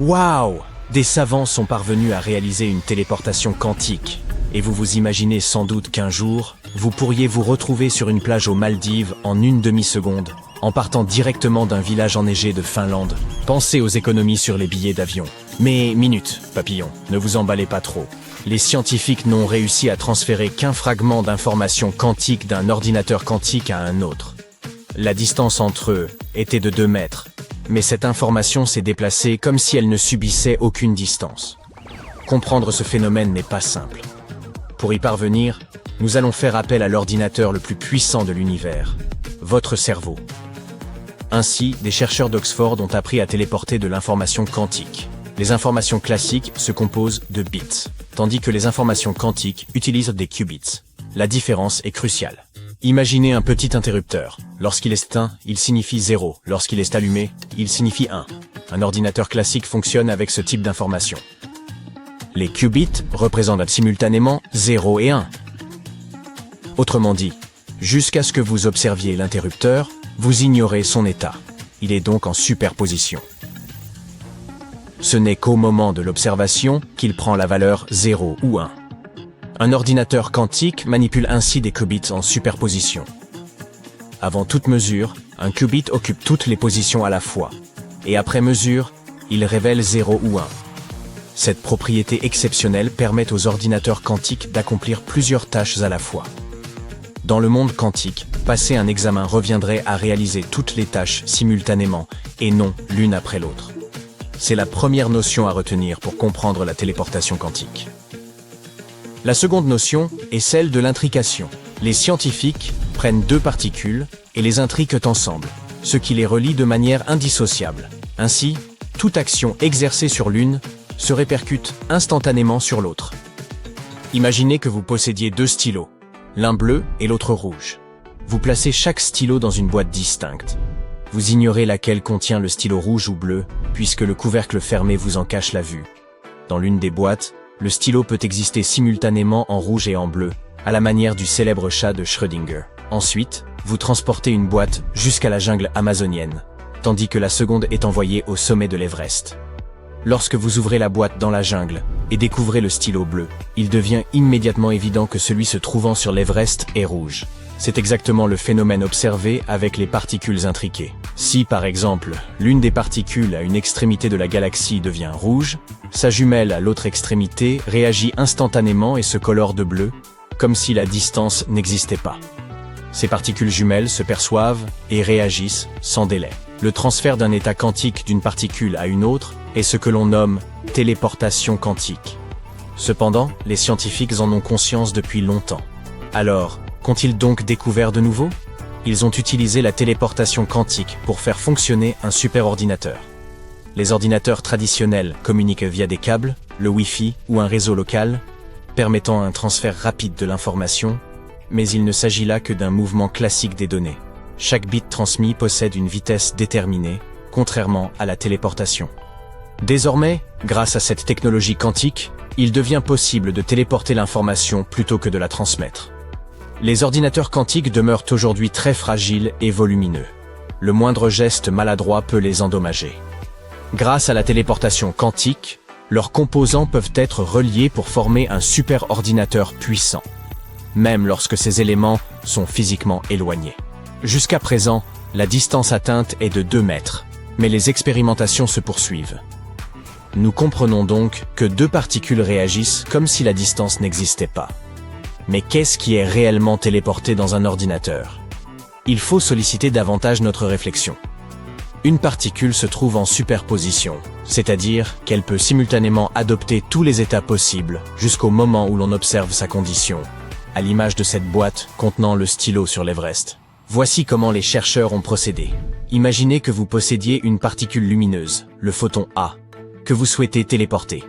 Waouh! Des savants sont parvenus à réaliser une téléportation quantique. Et vous vous imaginez sans doute qu'un jour, vous pourriez vous retrouver sur une plage aux Maldives en une demi-seconde, en partant directement d'un village enneigé de Finlande. Pensez aux économies sur les billets d'avion. Mais minute, papillon, ne vous emballez pas trop. Les scientifiques n'ont réussi à transférer qu'un fragment d'information quantique d'un ordinateur quantique à un autre. La distance entre eux était de 2 mètres, mais cette information s'est déplacée comme si elle ne subissait aucune distance. Comprendre ce phénomène n'est pas simple. Pour y parvenir, nous allons faire appel à l'ordinateur le plus puissant de l'univers, votre cerveau. Ainsi, des chercheurs d'Oxford ont appris à téléporter de l'information quantique. Les informations classiques se composent de bits, tandis que les informations quantiques utilisent des qubits. La différence est cruciale. Imaginez un petit interrupteur. Lorsqu'il est éteint, il signifie 0. Lorsqu'il est allumé, il signifie 1. Un ordinateur classique fonctionne avec ce type d'information. Les qubits représentent simultanément 0 et 1. Autrement dit, jusqu'à ce que vous observiez l'interrupteur, vous ignorez son état. Il est donc en superposition. Ce n'est qu'au moment de l'observation qu'il prend la valeur 0 ou 1. Un ordinateur quantique manipule ainsi des qubits en superposition. Avant toute mesure, un qubit occupe toutes les positions à la fois, et après mesure, il révèle 0 ou 1. Cette propriété exceptionnelle permet aux ordinateurs quantiques d'accomplir plusieurs tâches à la fois. Dans le monde quantique, passer un examen reviendrait à réaliser toutes les tâches simultanément, et non l'une après l'autre. C'est la première notion à retenir pour comprendre la téléportation quantique. La seconde notion est celle de l'intrication. Les scientifiques prennent 2 particules et les intriquent ensemble, ce qui les relie de manière indissociable. Ainsi, toute action exercée sur l'une se répercute instantanément sur l'autre. Imaginez que vous possédiez 2 stylos, l'un bleu et l'autre rouge. Vous placez chaque stylo dans une boîte distincte. Vous ignorez laquelle contient le stylo rouge ou bleu, puisque le couvercle fermé vous en cache la vue. Dans l'une des boîtes, le stylo peut exister simultanément en rouge et en bleu, à la manière du célèbre chat de Schrödinger. Ensuite, vous transportez une boîte jusqu'à la jungle amazonienne, tandis que la seconde est envoyée au sommet de l'Everest. Lorsque vous ouvrez la boîte dans la jungle et découvrez le stylo bleu, il devient immédiatement évident que celui se trouvant sur l'Everest est rouge. C'est exactement le phénomène observé avec les particules intriquées. Si, par exemple, l'une des particules à une extrémité de la galaxie devient rouge, sa jumelle à l'autre extrémité réagit instantanément et se colore de bleu, comme si la distance n'existait pas. Ces particules jumelles se perçoivent et réagissent sans délai. Le transfert d'un état quantique d'une particule à une autre est ce que l'on nomme téléportation quantique. Cependant, les scientifiques en ont conscience depuis longtemps. Alors, qu'ont-ils donc découvert de nouveau? Ils ont utilisé la téléportation quantique pour faire fonctionner un superordinateur. Les ordinateurs traditionnels communiquent via des câbles, le Wi-Fi ou un réseau local, permettant un transfert rapide de l'information, mais il ne s'agit là que d'un mouvement classique des données. Chaque bit transmis possède une vitesse déterminée, contrairement à la téléportation. Désormais, grâce à cette technologie quantique, il devient possible de téléporter l'information plutôt que de la transmettre. Les ordinateurs quantiques demeurent aujourd'hui très fragiles et volumineux. Le moindre geste maladroit peut les endommager. Grâce à la téléportation quantique, leurs composants peuvent être reliés pour former un superordinateur puissant, même lorsque ces éléments sont physiquement éloignés. Jusqu'à présent, la distance atteinte est de 2 mètres, mais les expérimentations se poursuivent. Nous comprenons donc que 2 particules réagissent comme si la distance n'existait pas. Mais qu'est-ce qui est réellement téléporté dans un ordinateur? Il faut solliciter davantage notre réflexion. Une particule se trouve en superposition, c'est-à-dire qu'elle peut simultanément adopter tous les états possibles jusqu'au moment où l'on observe sa condition, à l'image de cette boîte contenant le stylo sur l'Everest. Voici comment les chercheurs ont procédé. Imaginez que vous possédiez une particule lumineuse, le photon A, que vous souhaitez téléporter.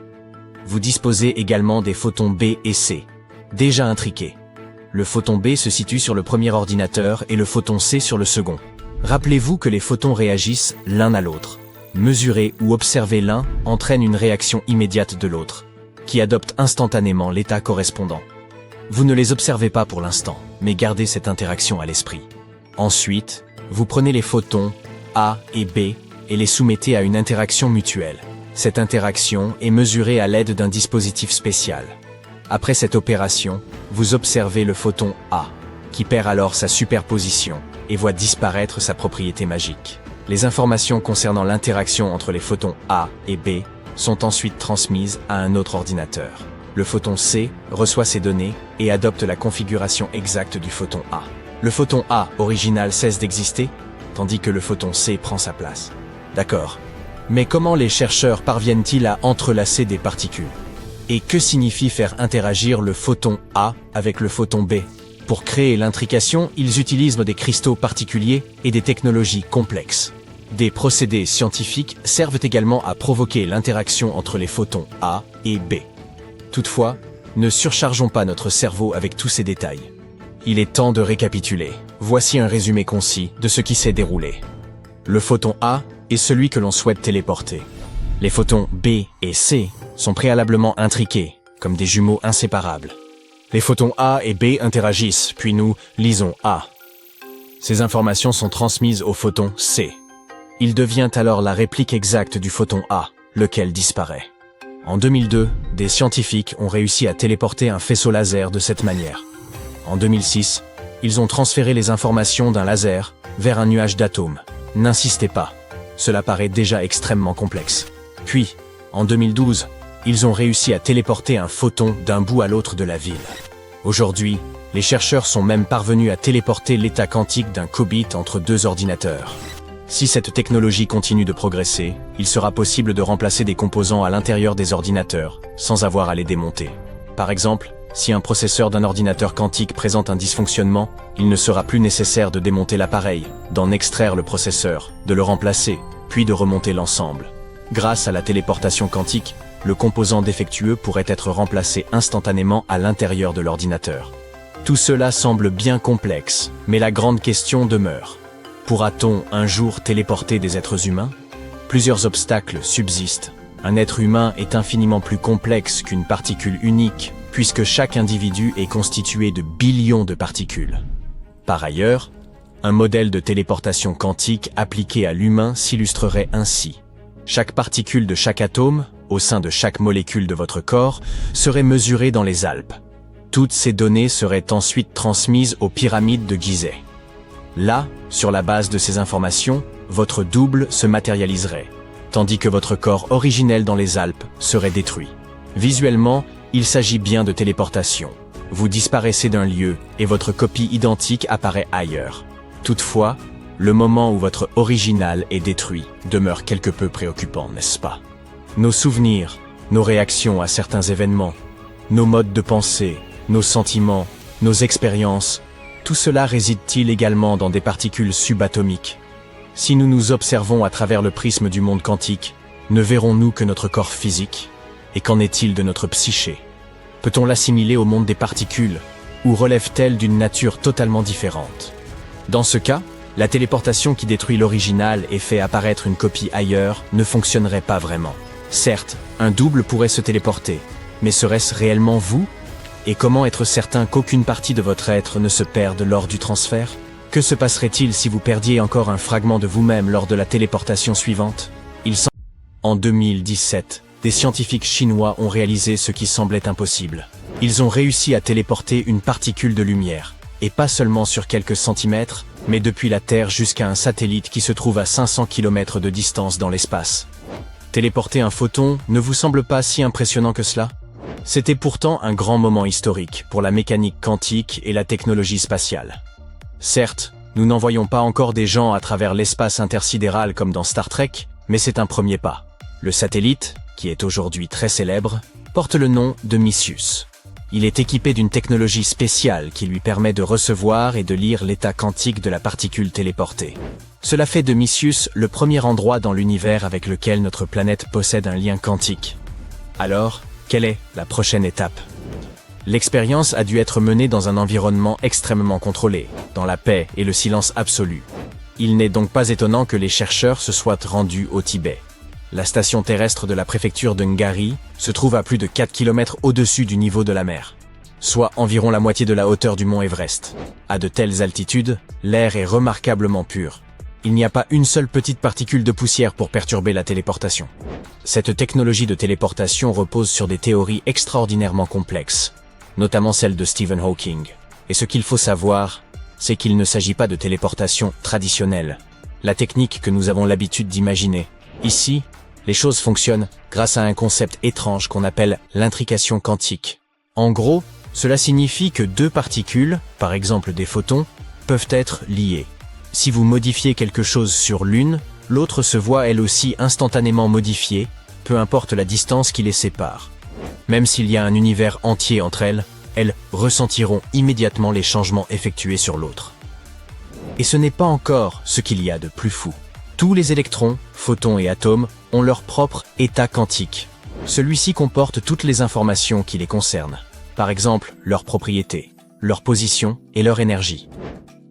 Vous disposez également des photons B et C, déjà intriqués. Le photon B se situe sur le premier ordinateur et le photon C sur le second. Rappelez-vous que les photons réagissent l'un à l'autre. Mesurer ou observer l'un entraîne une réaction immédiate de l'autre, qui adopte instantanément l'état correspondant. Vous ne les observez pas pour l'instant, mais gardez cette interaction à l'esprit. Ensuite, vous prenez les photons A et B et les soumettez à une interaction mutuelle. Cette interaction est mesurée à l'aide d'un dispositif spécial. Après cette opération, vous observez le photon A, qui perd alors sa superposition et voit disparaître sa propriété magique. Les informations concernant l'interaction entre les photons A et B sont ensuite transmises à un autre ordinateur. Le photon C reçoit ces données et adopte la configuration exacte du photon A. Le photon A original cesse d'exister, tandis que le photon C prend sa place. D'accord. Mais comment les chercheurs parviennent-ils à entrelacer des particules? Et que signifie faire interagir le photon A avec le photon B? Pour créer l'intrication, ils utilisent des cristaux particuliers et des technologies complexes. Des procédés scientifiques servent également à provoquer l'interaction entre les photons A et B. Toutefois, ne surchargeons pas notre cerveau avec tous ces détails. Il est temps de récapituler. Voici un résumé concis de ce qui s'est déroulé. Le photon A est celui que l'on souhaite téléporter. Les photons B et C sont préalablement intriqués, comme des jumeaux inséparables. Les photons A et B interagissent, puis nous lisons A. Ces informations sont transmises au photon C. Il devient alors la réplique exacte du photon A, lequel disparaît. En 2002, des scientifiques ont réussi à téléporter un faisceau laser de cette manière. En 2006, ils ont transféré les informations d'un laser vers un nuage d'atomes. N'insistez pas, cela paraît déjà extrêmement complexe. Puis, en 2012, ils ont réussi à téléporter un photon d'un bout à l'autre de la ville. Aujourd'hui, les chercheurs sont même parvenus à téléporter l'état quantique d'un qubit entre deux ordinateurs. Si cette technologie continue de progresser, il sera possible de remplacer des composants à l'intérieur des ordinateurs, sans avoir à les démonter. Par exemple, si un processeur d'un ordinateur quantique présente un dysfonctionnement, il ne sera plus nécessaire de démonter l'appareil, d'en extraire le processeur, de le remplacer, puis de remonter l'ensemble. Grâce à la téléportation quantique, le composant défectueux pourrait être remplacé instantanément à l'intérieur de l'ordinateur. Tout cela semble bien complexe, mais la grande question demeure. Pourra-t-on un jour téléporter des êtres humains? Plusieurs obstacles subsistent. Un être humain est infiniment plus complexe qu'une particule unique, puisque chaque individu est constitué de billions de particules. Par ailleurs, un modèle de téléportation quantique appliqué à l'humain s'illustrerait ainsi. Chaque particule de chaque atome, au sein de chaque molécule de votre corps, serait mesurée dans les Alpes. Toutes ces données seraient ensuite transmises aux pyramides de Gizeh. Là, sur la base de ces informations, votre double se matérialiserait, tandis que votre corps originel dans les Alpes serait détruit. Visuellement, il s'agit bien de téléportation. Vous disparaissez d'un lieu et votre copie identique apparaît ailleurs. Toutefois, le moment où votre original est détruit demeure quelque peu préoccupant, n'est-ce pas? Nos souvenirs, nos réactions à certains événements, nos modes de pensée, nos sentiments, nos expériences, tout cela réside-t-il également dans des particules subatomiques? Si nous nous observons à travers le prisme du monde quantique, ne verrons-nous que notre corps physique? Et qu'en est-il de notre psyché? Peut-on l'assimiler au monde des particules, ou relève-t-elle d'une nature totalement différente? Dans ce cas, la téléportation qui détruit l'original et fait apparaître une copie ailleurs ne fonctionnerait pas vraiment. Certes, un double pourrait se téléporter, mais serait-ce réellement vous? Et comment être certain qu'aucune partie de votre être ne se perde lors du transfert? Que se passerait-il si vous perdiez encore un fragment de vous-même lors de la téléportation suivante? En 2017, des scientifiques chinois ont réalisé ce qui semblait impossible. Ils ont réussi à téléporter une particule de lumière, et pas seulement sur quelques centimètres, mais depuis la Terre jusqu'à un satellite qui se trouve à 500 km de distance dans l'espace. Téléporter un photon ne vous semble pas si impressionnant que cela? C'était pourtant un grand moment historique pour la mécanique quantique et la technologie spatiale. Certes, nous n'envoyons pas encore des gens à travers l'espace intersidéral comme dans Star Trek, mais c'est un premier pas. Le satellite, qui est aujourd'hui très célèbre, porte le nom de Micius. Il est équipé d'une technologie spéciale qui lui permet de recevoir et de lire l'état quantique de la particule téléportée. Cela fait de Micius le premier endroit dans l'univers avec lequel notre planète possède un lien quantique. Alors, quelle est la prochaine étape? L'expérience a dû être menée dans un environnement extrêmement contrôlé, dans la paix et le silence absolu. Il n'est donc pas étonnant que les chercheurs se soient rendus au Tibet. La station terrestre de la préfecture de Ngari se trouve à plus de 4 km au-dessus du niveau de la mer, soit environ la moitié de la hauteur du mont Everest. À de telles altitudes, l'air est remarquablement pur. il n'y a pas une seule petite particule de poussière pour perturber la téléportation. Cette technologie de téléportation repose sur des théories extraordinairement complexes, notamment celle de Stephen Hawking. Et ce qu'il faut savoir, c'est qu'il ne s'agit pas de téléportation traditionnelle, la technique que nous avons l'habitude d'imaginer. Ici, les choses fonctionnent grâce à un concept étrange qu'on appelle l'intrication quantique. En gros, cela signifie que deux particules, par exemple des photons, peuvent être liées. Si vous modifiez quelque chose sur l'une, l'autre se voit elle aussi instantanément modifiée, peu importe la distance qui les sépare. Même s'il y a un univers entier entre elles ressentiront immédiatement les changements effectués sur l'autre. Et ce n'est pas encore ce qu'il y a de plus fou. Tous les électrons, photons et atomes ont leur propre état quantique. Celui-ci comporte toutes les informations qui les concernent. Par exemple, leurs propriétés, leur position et leur énergie.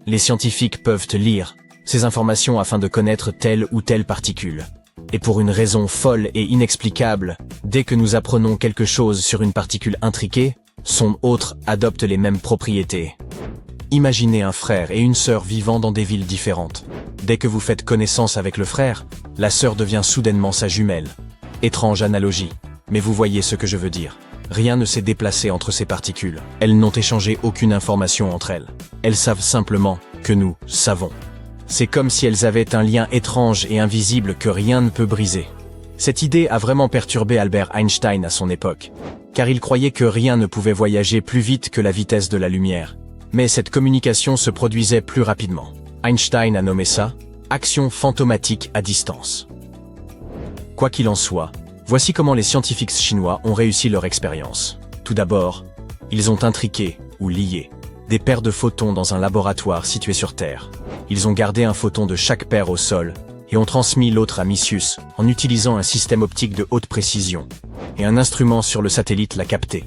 Les scientifiques peuvent lire ces informations afin de connaître telle ou telle particule. Et pour une raison folle et inexplicable, dès que nous apprenons quelque chose sur une particule intriquée, son autre adopte les mêmes propriétés. Imaginez un frère et une sœur vivant dans des villes différentes. Dès que vous faites connaissance avec le frère, la sœur devient soudainement sa jumelle. Étrange analogie, mais vous voyez ce que je veux dire. Rien ne s'est déplacé entre ces particules. Elles n'ont échangé aucune information entre elles. Elles savent simplement que nous savons. C'est comme si elles avaient un lien étrange et invisible que rien ne peut briser. Cette idée a vraiment perturbé Albert Einstein à son époque, car il croyait que rien ne pouvait voyager plus vite que la vitesse de la lumière. Mais cette communication se produisait plus rapidement. Einstein a nommé ça « action fantomatique à distance ». Quoi qu'il en soit, voici comment les scientifiques chinois ont réussi leur expérience. Tout d'abord, ils ont intriqué, ou lié, des paires de photons dans un laboratoire situé sur Terre. Ils ont gardé un photon de chaque paire au sol et ont transmis l'autre à Micius en utilisant un système optique de haute précision. Et un instrument sur le satellite l'a capté.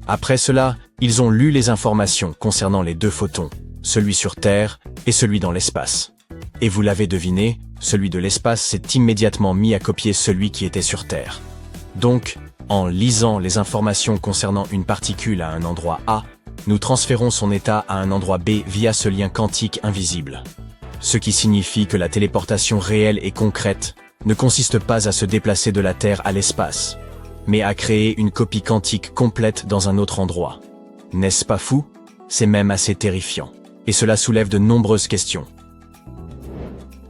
Après cela, ils ont lu les informations concernant les deux photons, celui sur Terre et celui dans l'espace. Et vous l'avez deviné, celui de l'espace s'est immédiatement mis à copier celui qui était sur Terre. Donc, en lisant les informations concernant une particule à un endroit A, nous transférons son état à un endroit B via ce lien quantique invisible. Ce qui signifie que la téléportation réelle et concrète ne consiste pas à se déplacer de la Terre à l'espace, mais à créer une copie quantique complète dans un autre endroit. N'est-ce pas fou? C'est même assez terrifiant. Et cela soulève de nombreuses questions.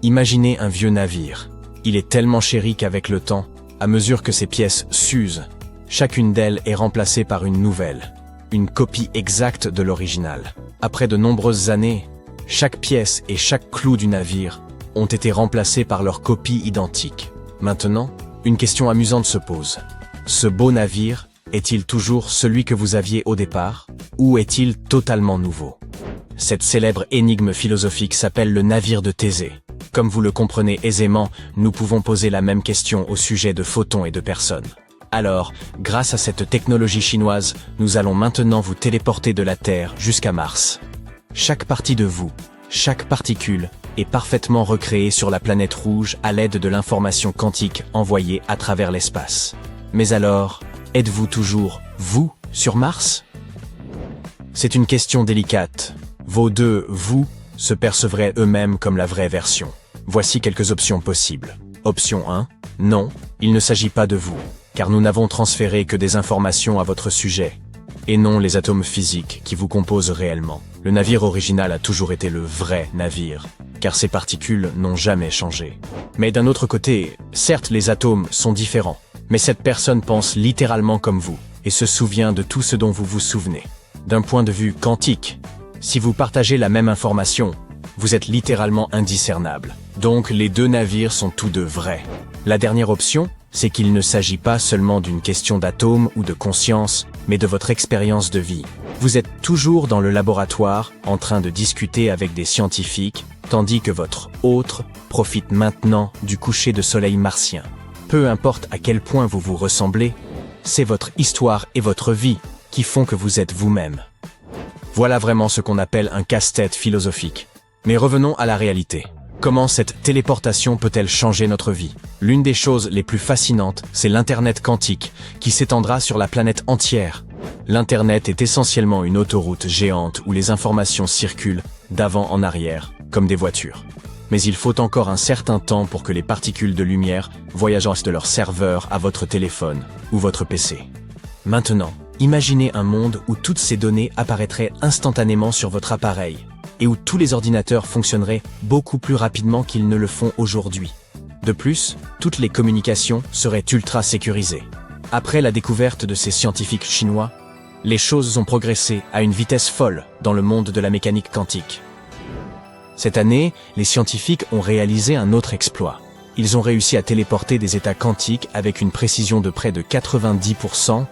Imaginez un vieux navire. Il est tellement chéri qu'avec le temps, à mesure que ses pièces s'usent, chacune d'elles est remplacée par une nouvelle, une copie exacte de l'original. Après de nombreuses années, chaque pièce et chaque clou du navire ont été remplacés par leur copie identique. Maintenant, une question amusante se pose. Ce beau navire est-il toujours celui que vous aviez au départ, ou est-il totalement nouveau? Cette célèbre énigme philosophique s'appelle le navire de Thésée. Comme vous le comprenez aisément, nous pouvons poser la même question au sujet de photons et de personnes. Alors, grâce à cette technologie chinoise, nous allons maintenant vous téléporter de la Terre jusqu'à Mars. Chaque partie de vous, chaque particule, est parfaitement recréée sur la planète rouge à l'aide de l'information quantique envoyée à travers l'espace. Mais alors, êtes-vous toujours, vous, sur Mars? C'est une question délicate. Vos deux « vous » se percevraient eux-mêmes comme la vraie version. Voici quelques options possibles. Option 1. Non, il ne s'agit pas de vous, car nous n'avons transféré que des informations à votre sujet, et non les atomes physiques qui vous composent réellement. Le navire original a toujours été le vrai navire, car ces particules n'ont jamais changé. Mais d'un autre côté, certes les atomes sont différents, mais cette personne pense littéralement comme vous, et se souvient de tout ce dont vous vous souvenez. D'un point de vue quantique, si vous partagez la même information, vous êtes littéralement indiscernable. Donc les deux navires sont tous deux vrais. La dernière option, c'est qu'il ne s'agit pas seulement d'une question d'atomes ou de conscience, mais de votre expérience de vie. Vous êtes toujours dans le laboratoire, en train de discuter avec des scientifiques, tandis que votre autre profite maintenant du coucher de soleil martien. Peu importe à quel point vous vous ressemblez, c'est votre histoire et votre vie qui font que vous êtes vous-même. Voilà vraiment ce qu'on appelle un casse-tête philosophique. Mais revenons à la réalité. Comment cette téléportation peut-elle changer notre vie? L'une des choses les plus fascinantes, c'est l'Internet quantique, qui s'étendra sur la planète entière. L'Internet est essentiellement une autoroute géante où les informations circulent d'avant en arrière, comme des voitures. Mais il faut encore un certain temps pour que les particules de lumière voyagent de leur serveur à votre téléphone ou votre PC. Maintenant, imaginez un monde où toutes ces données apparaîtraient instantanément sur votre appareil et où tous les ordinateurs fonctionneraient beaucoup plus rapidement qu'ils ne le font aujourd'hui. De plus, toutes les communications seraient ultra sécurisées. Après la découverte de ces scientifiques chinois, les choses ont progressé à une vitesse folle dans le monde de la mécanique quantique. Cette année, les scientifiques ont réalisé un autre exploit. Ils ont réussi à téléporter des états quantiques avec une précision de près de 90%,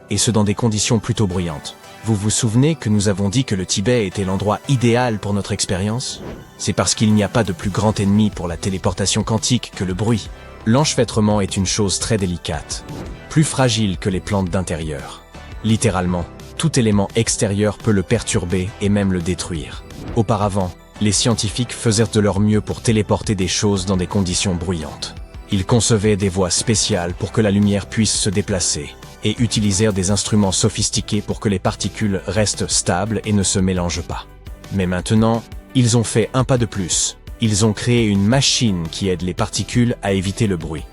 et ce dans des conditions plutôt bruyantes. Vous vous souvenez que nous avons dit que le Tibet était l'endroit idéal pour notre expérience? C'est parce qu'il n'y a pas de plus grand ennemi pour la téléportation quantique que le bruit. L'enchevêtrement est une chose très délicate, plus fragile que les plantes d'intérieur. Littéralement, tout élément extérieur peut le perturber et même le détruire. Auparavant, les scientifiques faisaient de leur mieux pour téléporter des choses dans des conditions bruyantes. Ils concevaient des voies spéciales pour que la lumière puisse se déplacer et utilisèrent des instruments sophistiqués pour que les particules restent stables et ne se mélangent pas. Mais maintenant, ils ont fait un pas de plus. Ils ont créé une machine qui aide les particules à éviter le bruit.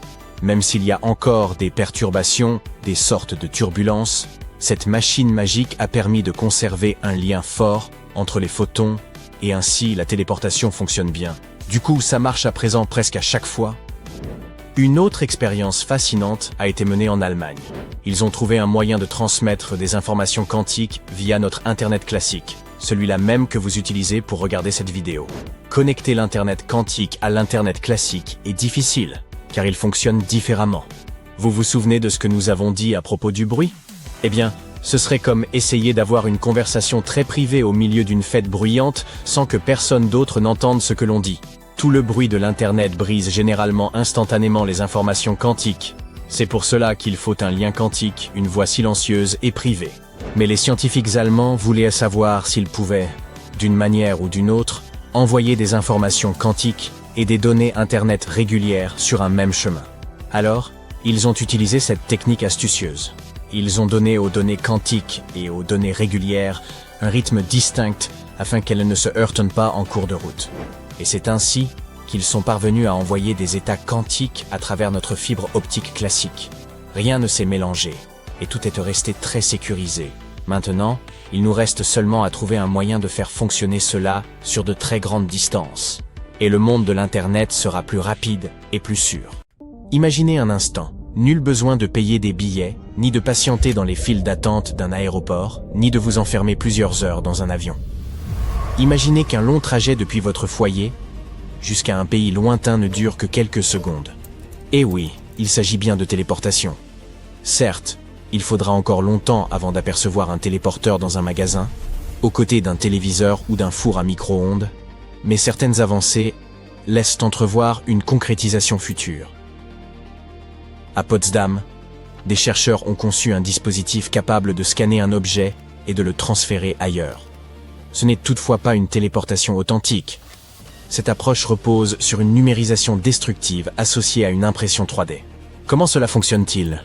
Même s'il y a encore des perturbations, des sortes de turbulences, cette machine magique a permis de conserver un lien fort entre les photons et ainsi la téléportation fonctionne bien. Du coup, ça marche à présent presque à chaque fois. Une autre expérience fascinante a été menée en Allemagne. Ils ont trouvé un moyen de transmettre des informations quantiques via notre Internet classique, celui-là même que vous utilisez pour regarder cette vidéo. Connecter l'Internet quantique à l'Internet classique est difficile, car il fonctionne différemment. Vous vous souvenez de ce que nous avons dit à propos du bruit? Eh bien, ce serait comme essayer d'avoir une conversation très privée au milieu d'une fête bruyante sans que personne d'autre n'entende ce que l'on dit. Tout le bruit de l'Internet brise généralement instantanément les informations quantiques. C'est pour cela qu'il faut un lien quantique, une voix silencieuse et privée. Mais les scientifiques allemands voulaient savoir s'ils pouvaient, d'une manière ou d'une autre, envoyer des informations quantiques et des données Internet régulières sur un même chemin. Alors, ils ont utilisé cette technique astucieuse. Ils ont donné aux données quantiques et aux données régulières un rythme distinct afin qu'elles ne se heurtent pas en cours de route. Et c'est ainsi qu'ils sont parvenus à envoyer des états quantiques à travers notre fibre optique classique. Rien ne s'est mélangé et tout est resté très sécurisé. Maintenant, il nous reste seulement à trouver un moyen de faire fonctionner cela sur de très grandes distances. Et le monde de l'Internet sera plus rapide et plus sûr. Imaginez un instant. Nul besoin de payer des billets, ni de patienter dans les files d'attente d'un aéroport, ni de vous enfermer plusieurs heures dans un avion. Imaginez qu'un long trajet depuis votre foyer jusqu'à un pays lointain ne dure que quelques secondes. Et oui, il s'agit bien de téléportation. Certes, il faudra encore longtemps avant d'apercevoir un téléporteur dans un magasin, aux côtés d'un téléviseur ou d'un four à micro-ondes, mais certaines avancées laissent entrevoir une concrétisation future. À Potsdam, des chercheurs ont conçu un dispositif capable de scanner un objet et de le transférer ailleurs. Ce n'est toutefois pas une téléportation authentique. Cette approche repose sur une numérisation destructive associée à une impression 3D. Comment cela fonctionne-t-il?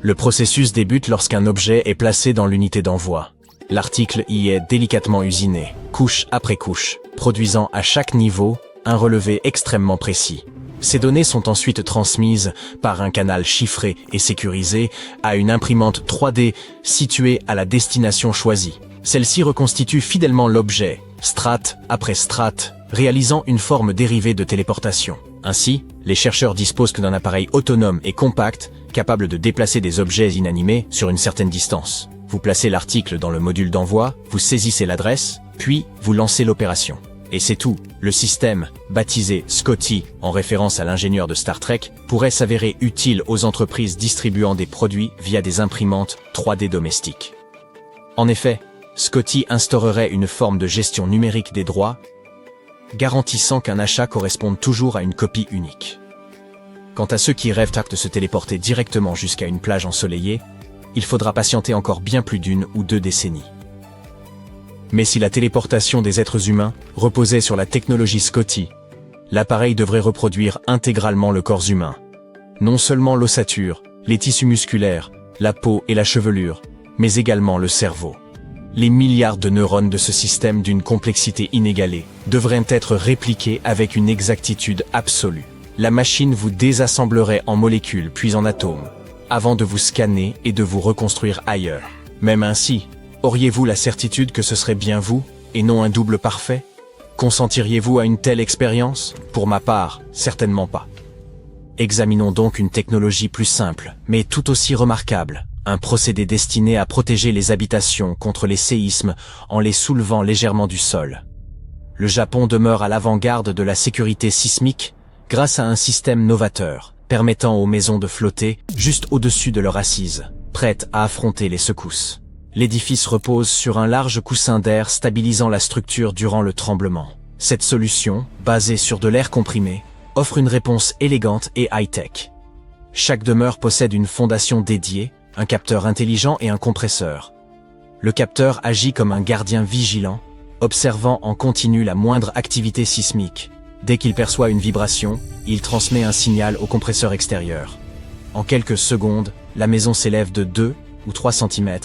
Le processus débute lorsqu'un objet est placé dans l'unité d'envoi. L'article y est délicatement usiné, couche après couche, produisant à chaque niveau un relevé extrêmement précis. Ces données sont ensuite transmises par un canal chiffré et sécurisé à une imprimante 3D située à la destination choisie. Celle-ci reconstitue fidèlement l'objet, strate après strate, réalisant une forme dérivée de téléportation. Ainsi, les chercheurs disposent d'un appareil autonome et compact, capable de déplacer des objets inanimés sur une certaine distance. Vous placez l'article dans le module d'envoi, vous saisissez l'adresse, puis vous lancez l'opération. Et c'est tout. Le système, baptisé Scotty, en référence à l'ingénieur de Star Trek, pourrait s'avérer utile aux entreprises distribuant des produits via des imprimantes 3D domestiques. En effet, Scotty instaurerait une forme de gestion numérique des droits, garantissant qu'un achat corresponde toujours à une copie unique. Quant à ceux qui rêvent de se téléporter directement jusqu'à une plage ensoleillée, il faudra patienter encore bien plus d'1 ou 2 décennies. Mais si la téléportation des êtres humains reposait sur la technologie Scotty, l'appareil devrait reproduire intégralement le corps humain. Non seulement l'ossature, les tissus musculaires, la peau et la chevelure, mais également le cerveau. Les milliards de neurones de ce système d'une complexité inégalée devraient être répliqués avec une exactitude absolue. La machine vous désassemblerait en molécules puis en atomes, avant de vous scanner et de vous reconstruire ailleurs. Même ainsi, auriez-vous la certitude que ce serait bien vous, et non un double parfait? Consentiriez-vous à une telle expérience? Pour ma part, certainement pas. Examinons donc une technologie plus simple, mais tout aussi remarquable. Un procédé destiné à protéger les habitations contre les séismes en les soulevant légèrement du sol. Le Japon demeure à l'avant-garde de la sécurité sismique grâce à un système novateur, permettant aux maisons de flotter juste au-dessus de leur assise, prêtes à affronter les secousses. L'édifice repose sur un large coussin d'air stabilisant la structure durant le tremblement. Cette solution, basée sur de l'air comprimé, offre une réponse élégante et high-tech. Chaque demeure possède une fondation dédiée, un capteur intelligent et un compresseur. Le capteur agit comme un gardien vigilant, observant en continu la moindre activité sismique. Dès qu'il perçoit une vibration, il transmet un signal au compresseur extérieur. En quelques secondes, la maison s'élève de 2 ou 3 cm,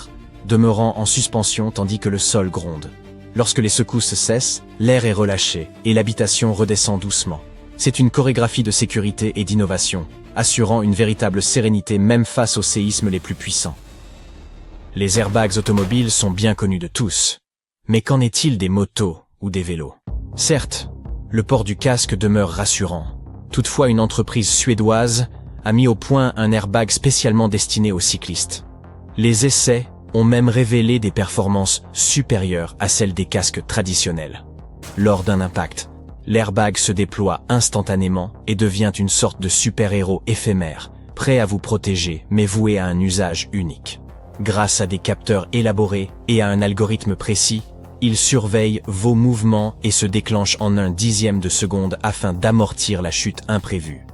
demeurant en suspension tandis que le sol gronde. Lorsque les secousses cessent, l'air est relâché et l'habitation redescend doucement. C'est une chorégraphie de sécurité et d'innovation, assurant une véritable sérénité même face aux séismes les plus puissants. Les airbags automobiles sont bien connus de tous. Mais qu'en est-il des motos ou des vélos? Certes, le port du casque demeure rassurant. Toutefois, une entreprise suédoise a mis au point un airbag spécialement destiné aux cyclistes. Les essais ont même révélé des performances supérieures à celles des casques traditionnels. Lors d'un impact, l'airbag se déploie instantanément et devient une sorte de super-héros éphémère, prêt à vous protéger mais voué à un usage unique. Grâce à des capteurs élaborés et à un algorithme précis, il surveille vos mouvements et se déclenche en un dixième de seconde afin d'amortir la chute imprévue.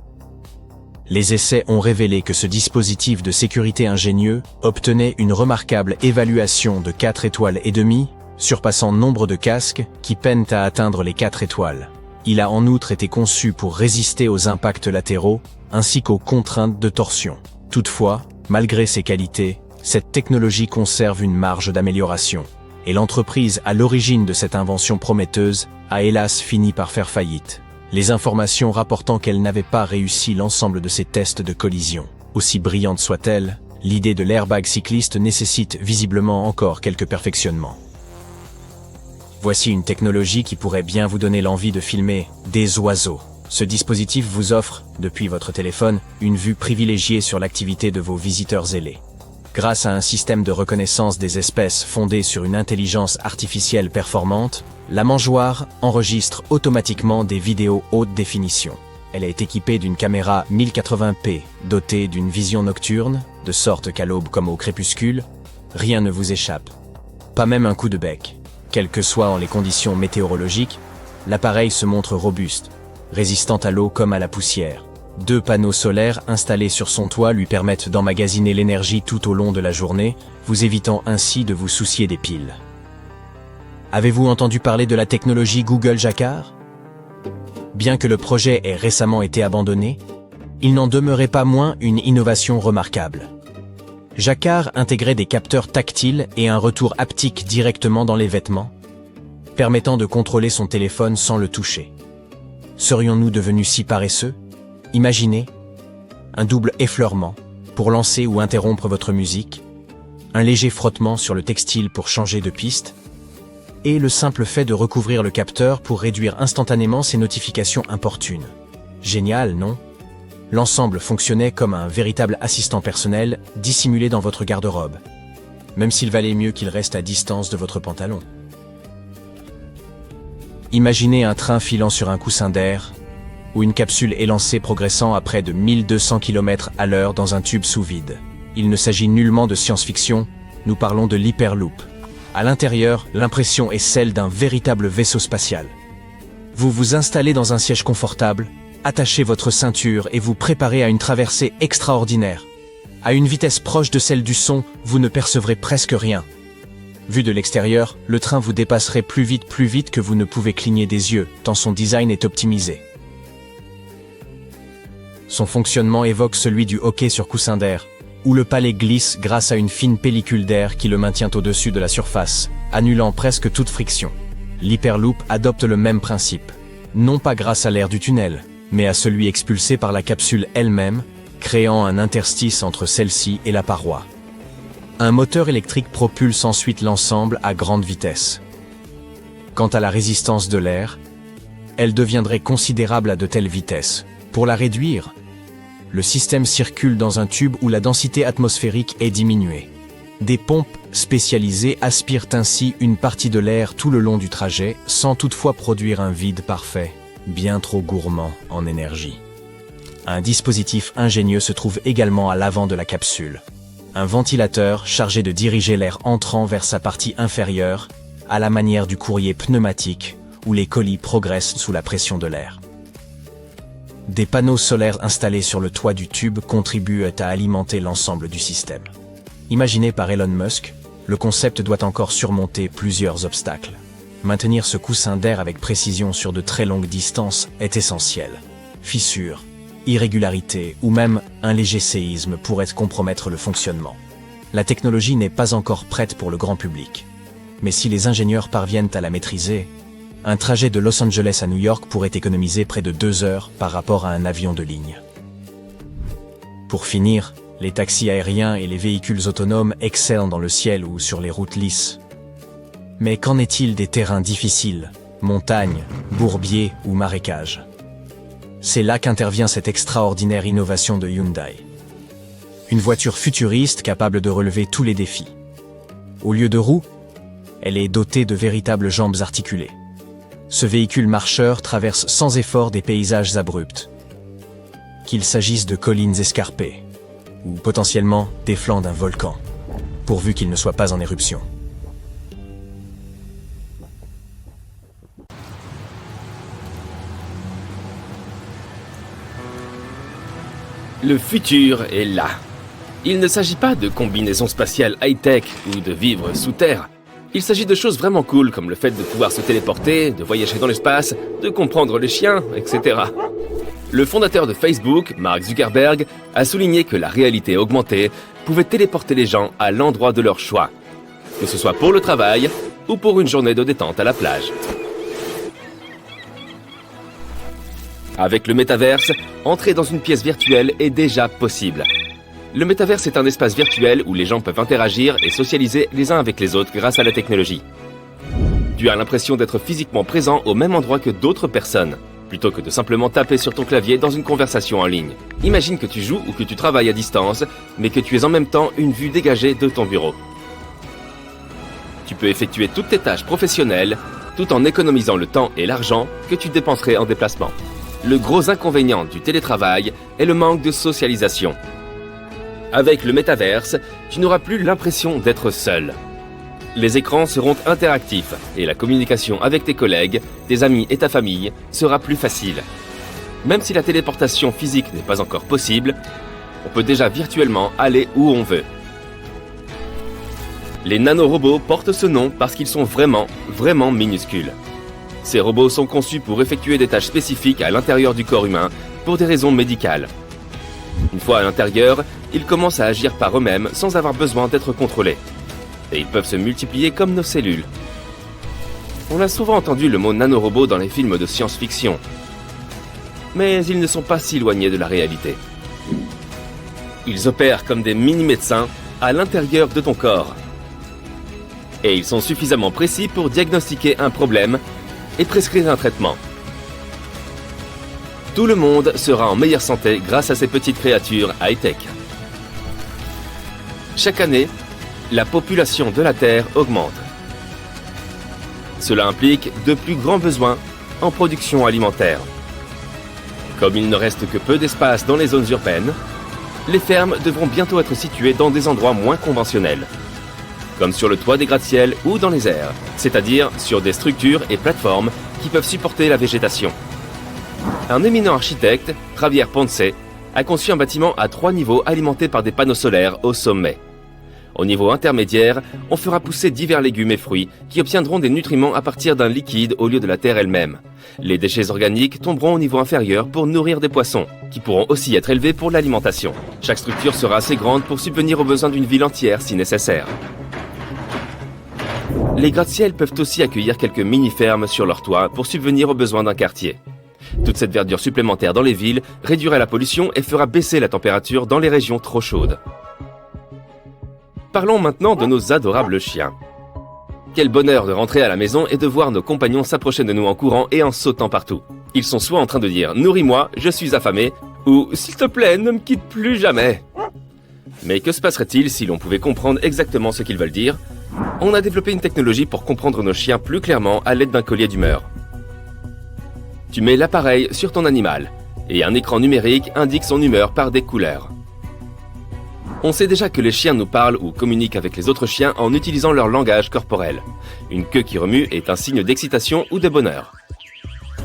Les essais ont révélé que ce dispositif de sécurité ingénieux obtenait une remarquable évaluation de 4 étoiles et demie, surpassant nombre de casques qui peinent à atteindre les 4 étoiles. Il a en outre été conçu pour résister aux impacts latéraux ainsi qu'aux contraintes de torsion. Toutefois, malgré ses qualités, cette technologie conserve une marge d'amélioration. Et l'entreprise à l'origine de cette invention prometteuse a hélas fini par faire faillite. Les informations rapportant qu'elle n'avait pas réussi l'ensemble de ses tests de collision. Aussi brillante soit-elle, l'idée de l'airbag cycliste nécessite visiblement encore quelques perfectionnements. Voici une technologie qui pourrait bien vous donner l'envie de filmer des oiseaux. Ce dispositif vous offre, depuis votre téléphone, une vue privilégiée sur l'activité de vos visiteurs ailés. Grâce à un système de reconnaissance des espèces fondé sur une intelligence artificielle performante, la mangeoire enregistre automatiquement des vidéos haute définition. Elle est équipée d'une caméra 1080p, dotée d'une vision nocturne, de sorte qu'à l'aube comme au crépuscule, rien ne vous échappe. Pas même un coup de bec. Quelles que soient les conditions météorologiques, l'appareil se montre robuste, résistant à l'eau comme à la poussière. 2 panneaux solaires installés sur son toit lui permettent d'emmagasiner l'énergie tout au long de la journée, vous évitant ainsi de vous soucier des piles. Avez-vous entendu parler de la technologie Google Jacquard? Bien que le projet ait récemment été abandonné, il n'en demeurait pas moins une innovation remarquable. Jacquard intégrait des capteurs tactiles et un retour haptique directement dans les vêtements, permettant de contrôler son téléphone sans le toucher. Serions-nous devenus si paresseux? Imaginez un double effleurement pour lancer ou interrompre votre musique, un léger frottement sur le textile pour changer de piste, et le simple fait de recouvrir le capteur pour réduire instantanément ces notifications importunes. Génial, non? L'ensemble fonctionnait comme un véritable assistant personnel dissimulé dans votre garde-robe, même s'il valait mieux qu'il reste à distance de votre pantalon. Imaginez un train filant sur un coussin d'air, ou une capsule élancée progressant à près de 1200 km à l'heure dans un tube sous vide. Il ne s'agit nullement de science-fiction, nous parlons de l'hyperloop. À l'intérieur, l'impression est celle d'un véritable vaisseau spatial. Vous vous installez dans un siège confortable, attachez votre ceinture et vous préparez à une traversée extraordinaire. À une vitesse proche de celle du son, vous ne percevrez presque rien. Vu de l'extérieur, le train vous dépasserait plus vite que vous ne pouvez cligner des yeux, tant son design est optimisé. Son fonctionnement évoque celui du hockey sur coussin d'air, où le palais glisse grâce à une fine pellicule d'air qui le maintient au-dessus de la surface, annulant presque toute friction. L'Hyperloop adopte le même principe, non pas grâce à l'air du tunnel, mais à celui expulsé par la capsule elle-même, créant un interstice entre celle-ci et la paroi. Un moteur électrique propulse ensuite l'ensemble à grande vitesse. Quant à la résistance de l'air, elle deviendrait considérable à de telles vitesses. Pour la réduire, le système circule dans un tube où la densité atmosphérique est diminuée. Des pompes spécialisées aspirent ainsi une partie de l'air tout le long du trajet, sans toutefois produire un vide parfait, bien trop gourmand en énergie. Un dispositif ingénieux se trouve également à l'avant de la capsule. Un ventilateur chargé de diriger l'air entrant vers sa partie inférieure, à la manière du courrier pneumatique, où les colis progressent sous la pression de l'air. Des panneaux solaires installés sur le toit du tube contribuent à alimenter l'ensemble du système. Imaginé par Elon Musk, le concept doit encore surmonter plusieurs obstacles. Maintenir ce coussin d'air avec précision sur de très longues distances est essentiel. Fissures, irrégularités ou même un léger séisme pourraient compromettre le fonctionnement. La technologie n'est pas encore prête pour le grand public. Mais si les ingénieurs parviennent à la maîtriser, un trajet de Los Angeles à New York pourrait économiser près de 2 heures par rapport à un avion de ligne. Pour finir, les taxis aériens et les véhicules autonomes excellent dans le ciel ou sur les routes lisses. Mais qu'en est-il des terrains difficiles, montagnes, bourbiers ou marécages? C'est là qu'intervient cette extraordinaire innovation de Hyundai. Une voiture futuriste capable de relever tous les défis. Au lieu de roues, elle est dotée de véritables jambes articulées. Ce véhicule marcheur traverse sans effort des paysages abrupts. Qu'il s'agisse de collines escarpées, ou potentiellement des flancs d'un volcan, pourvu qu'il ne soit pas en éruption. Le futur est là. Il ne s'agit pas de combinaisons spatiales high-tech ou de vivre sous terre. Il s'agit de choses vraiment cool comme le fait de pouvoir se téléporter, de voyager dans l'espace, de comprendre les chiens, etc. Le fondateur de Facebook, Mark Zuckerberg, a souligné que la réalité augmentée pouvait téléporter les gens à l'endroit de leur choix, que ce soit pour le travail ou pour une journée de détente à la plage. Avec le métaverse, entrer dans une pièce virtuelle est déjà possible. Le métaverse est un espace virtuel où les gens peuvent interagir et socialiser les uns avec les autres grâce à la technologie. Tu as l'impression d'être physiquement présent au même endroit que d'autres personnes, plutôt que de simplement taper sur ton clavier dans une conversation en ligne. Imagine que tu joues ou que tu travailles à distance, mais que tu aies en même temps une vue dégagée de ton bureau. Tu peux effectuer toutes tes tâches professionnelles, tout en économisant le temps et l'argent que tu dépenserais en déplacement. Le gros inconvénient du télétravail est le manque de socialisation. Avec le métaverse, tu n'auras plus l'impression d'être seul. Les écrans seront interactifs et la communication avec tes collègues, tes amis et ta famille sera plus facile. Même si la téléportation physique n'est pas encore possible, on peut déjà virtuellement aller où on veut. Les nanorobots portent ce nom parce qu'ils sont vraiment minuscules. Ces robots sont conçus pour effectuer des tâches spécifiques à l'intérieur du corps humain pour des raisons médicales. Une fois à l'intérieur, ils commencent à agir par eux-mêmes sans avoir besoin d'être contrôlés. Et ils peuvent se multiplier comme nos cellules. On a souvent entendu le mot nanorobot dans les films de science-fiction. Mais ils ne sont pas si éloignés de la réalité. Ils opèrent comme des mini-médecins à l'intérieur de ton corps. Et ils sont suffisamment précis pour diagnostiquer un problème et prescrire un traitement. Tout le monde sera en meilleure santé grâce à ces petites créatures high-tech. Chaque année, la population de la Terre augmente. Cela implique de plus grands besoins en production alimentaire. Comme il ne reste que peu d'espace dans les zones urbaines, les fermes devront bientôt être situées dans des endroits moins conventionnels, comme sur le toit des gratte-ciel ou dans les airs, c'est-à-dire sur des structures et plateformes qui peuvent supporter la végétation. Un éminent architecte, Javier Ponce, a conçu un bâtiment à 3 niveaux alimenté par des panneaux solaires au sommet. Au niveau intermédiaire, on fera pousser divers légumes et fruits qui obtiendront des nutriments à partir d'un liquide au lieu de la terre elle-même. Les déchets organiques tomberont au niveau inférieur pour nourrir des poissons, qui pourront aussi être élevés pour l'alimentation. Chaque structure sera assez grande pour subvenir aux besoins d'une ville entière si nécessaire. Les gratte-ciel peuvent aussi accueillir quelques mini-fermes sur leur toit pour subvenir aux besoins d'un quartier. Toute cette verdure supplémentaire dans les villes réduira la pollution et fera baisser la température dans les régions trop chaudes. Parlons maintenant de nos adorables chiens. Quel bonheur de rentrer à la maison et de voir nos compagnons s'approcher de nous en courant et en sautant partout. Ils sont soit en train de dire « Nourris-moi, je suis affamé » ou « S'il te plaît, ne me quitte plus jamais ». Mais que se passerait-il si l'on pouvait comprendre exactement ce qu'ils veulent dire? On a développé une technologie pour comprendre nos chiens plus clairement à l'aide d'un collier d'humeur. Tu mets l'appareil sur ton animal et un écran numérique indique son humeur par des couleurs. On sait déjà que les chiens nous parlent ou communiquent avec les autres chiens en utilisant leur langage corporel. Une queue qui remue est un signe d'excitation ou de bonheur.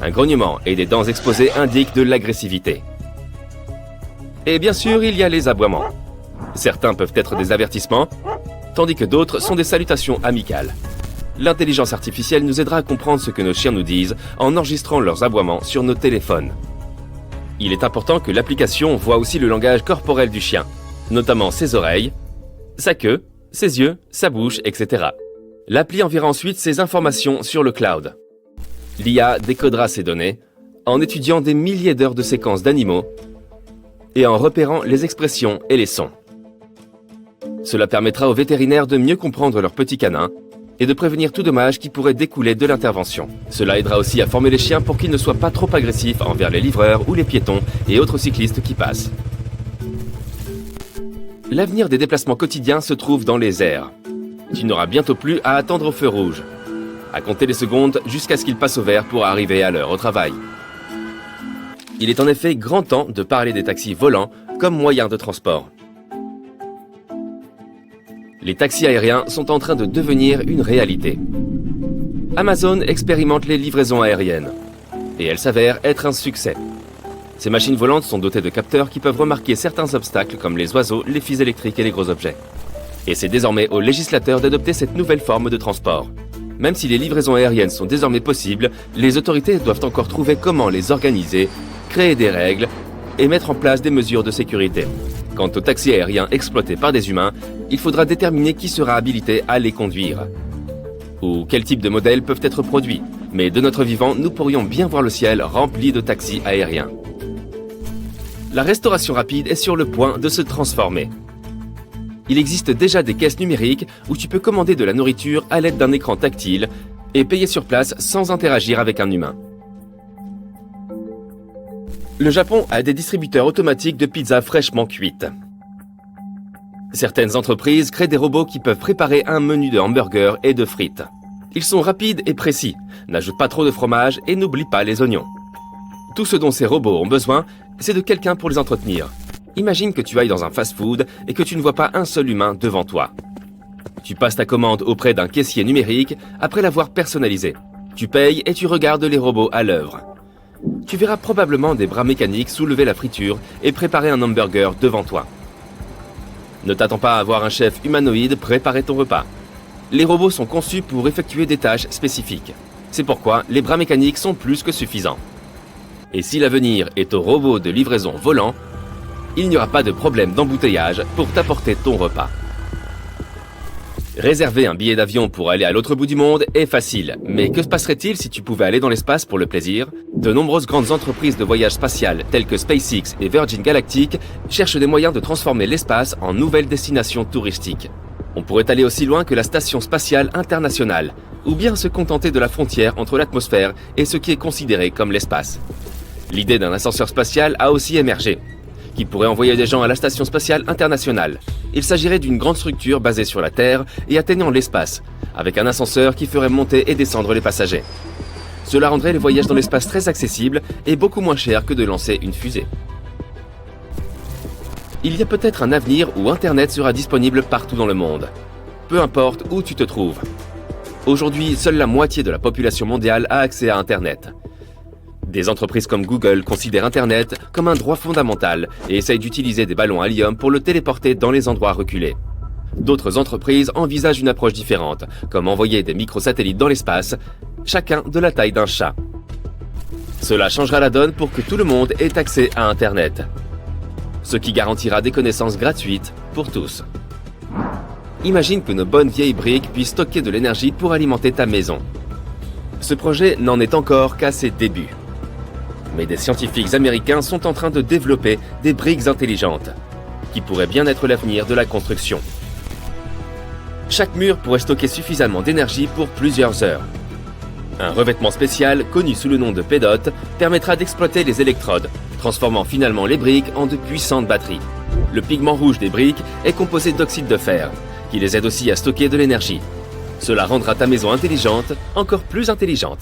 Un grognement et des dents exposées indiquent de l'agressivité. Et bien sûr, il y a les aboiements. Certains peuvent être des avertissements, tandis que d'autres sont des salutations amicales. L'intelligence artificielle nous aidera à comprendre ce que nos chiens nous disent en enregistrant leurs aboiements sur nos téléphones. Il est important que l'application voit aussi le langage corporel du chien, notamment ses oreilles, sa queue, ses yeux, sa bouche, etc. L'appli enverra ensuite ces informations sur le cloud. L'IA décodera ces données en étudiant des milliers d'heures de séquences d'animaux et en repérant les expressions et les sons. Cela permettra aux vétérinaires de mieux comprendre leurs petits canins et de prévenir tout dommage qui pourrait découler de l'intervention. Cela aidera aussi à former les chiens pour qu'ils ne soient pas trop agressifs envers les livreurs ou les piétons et autres cyclistes qui passent. L'avenir des déplacements quotidiens se trouve dans les airs. Tu n'auras bientôt plus à attendre au feu rouge, à compter les secondes jusqu'à ce qu'il passe au vert pour arriver à l'heure au travail. Il est en effet grand temps de parler des taxis volants comme moyen de transport. Les taxis aériens sont en train de devenir une réalité. Amazon expérimente les livraisons aériennes et elles s'avèrent être un succès. Ces machines volantes sont dotées de capteurs qui peuvent remarquer certains obstacles comme les oiseaux, les fils électriques et les gros objets. Et c'est désormais aux législateurs d'adopter cette nouvelle forme de transport. Même si les livraisons aériennes sont désormais possibles, les autorités doivent encore trouver comment les organiser, créer des règles et mettre en place des mesures de sécurité. Quant aux taxis aériens exploités par des humains, il faudra déterminer qui sera habilité à les conduire. Ou quels types de modèles peuvent être produits. Mais de notre vivant, nous pourrions bien voir le ciel rempli de taxis aériens. La restauration rapide est sur le point de se transformer. Il existe déjà des caisses numériques où tu peux commander de la nourriture à l'aide d'un écran tactile et payer sur place sans interagir avec un humain. Le Japon a des distributeurs automatiques de pizzas fraîchement cuites. Certaines entreprises créent des robots qui peuvent préparer un menu de hamburgers et de frites. Ils sont rapides et précis, n'ajoutent pas trop de fromage et n'oublient pas les oignons. Tout ce dont ces robots ont besoin, c'est de quelqu'un pour les entretenir. Imagine que tu ailles dans un fast-food et que tu ne vois pas un seul humain devant toi. Tu passes ta commande auprès d'un caissier numérique après l'avoir personnalisé. Tu payes et tu regardes les robots à l'œuvre. Tu verras probablement des bras mécaniques soulever la friture et préparer un hamburger devant toi. Ne t'attends pas à voir un chef humanoïde préparer ton repas. Les robots sont conçus pour effectuer des tâches spécifiques. C'est pourquoi les bras mécaniques sont plus que suffisants. Et si l'avenir est aux robots de livraison volants, il n'y aura pas de problème d'embouteillage pour t'apporter ton repas. Réserver un billet d'avion pour aller à l'autre bout du monde est facile, mais que se passerait-il si tu pouvais aller dans l'espace pour le plaisir? De nombreuses grandes entreprises de voyage spatial telles que SpaceX et Virgin Galactic cherchent des moyens de transformer l'espace en nouvelle destination touristique. On pourrait aller aussi loin que la Station spatiale internationale, ou bien se contenter de la frontière entre l'atmosphère et ce qui est considéré comme l'espace. L'idée d'un ascenseur spatial a aussi émergé, qui pourrait envoyer des gens à la Station spatiale internationale. Il s'agirait d'une grande structure basée sur la Terre et atteignant l'espace, avec un ascenseur qui ferait monter et descendre les passagers. Cela rendrait les voyages dans l'espace très accessibles et beaucoup moins cher que de lancer une fusée. Il y a peut-être un avenir où Internet sera disponible partout dans le monde, peu importe où tu te trouves. Aujourd'hui, seule la moitié de la population mondiale a accès à Internet. Des entreprises comme Google considèrent Internet comme un droit fondamental et essayent d'utiliser des ballons à hélium pour le téléporter dans les endroits reculés. D'autres entreprises envisagent une approche différente, comme envoyer des microsatellites dans l'espace, chacun de la taille d'un chat. Cela changera la donne pour que tout le monde ait accès à Internet, ce qui garantira des connaissances gratuites pour tous. Imagine que nos bonnes vieilles briques puissent stocker de l'énergie pour alimenter ta maison. Ce projet n'en est encore qu'à ses débuts. Mais des scientifiques américains sont en train de développer des briques intelligentes, qui pourraient bien être l'avenir de la construction. Chaque mur pourrait stocker suffisamment d'énergie pour plusieurs heures. Un revêtement spécial, connu sous le nom de PEDOT, permettra d'exploiter les électrodes, transformant finalement les briques en de puissantes batteries. Le pigment rouge des briques est composé d'oxyde de fer, qui les aide aussi à stocker de l'énergie. Cela rendra ta maison intelligente encore plus intelligente.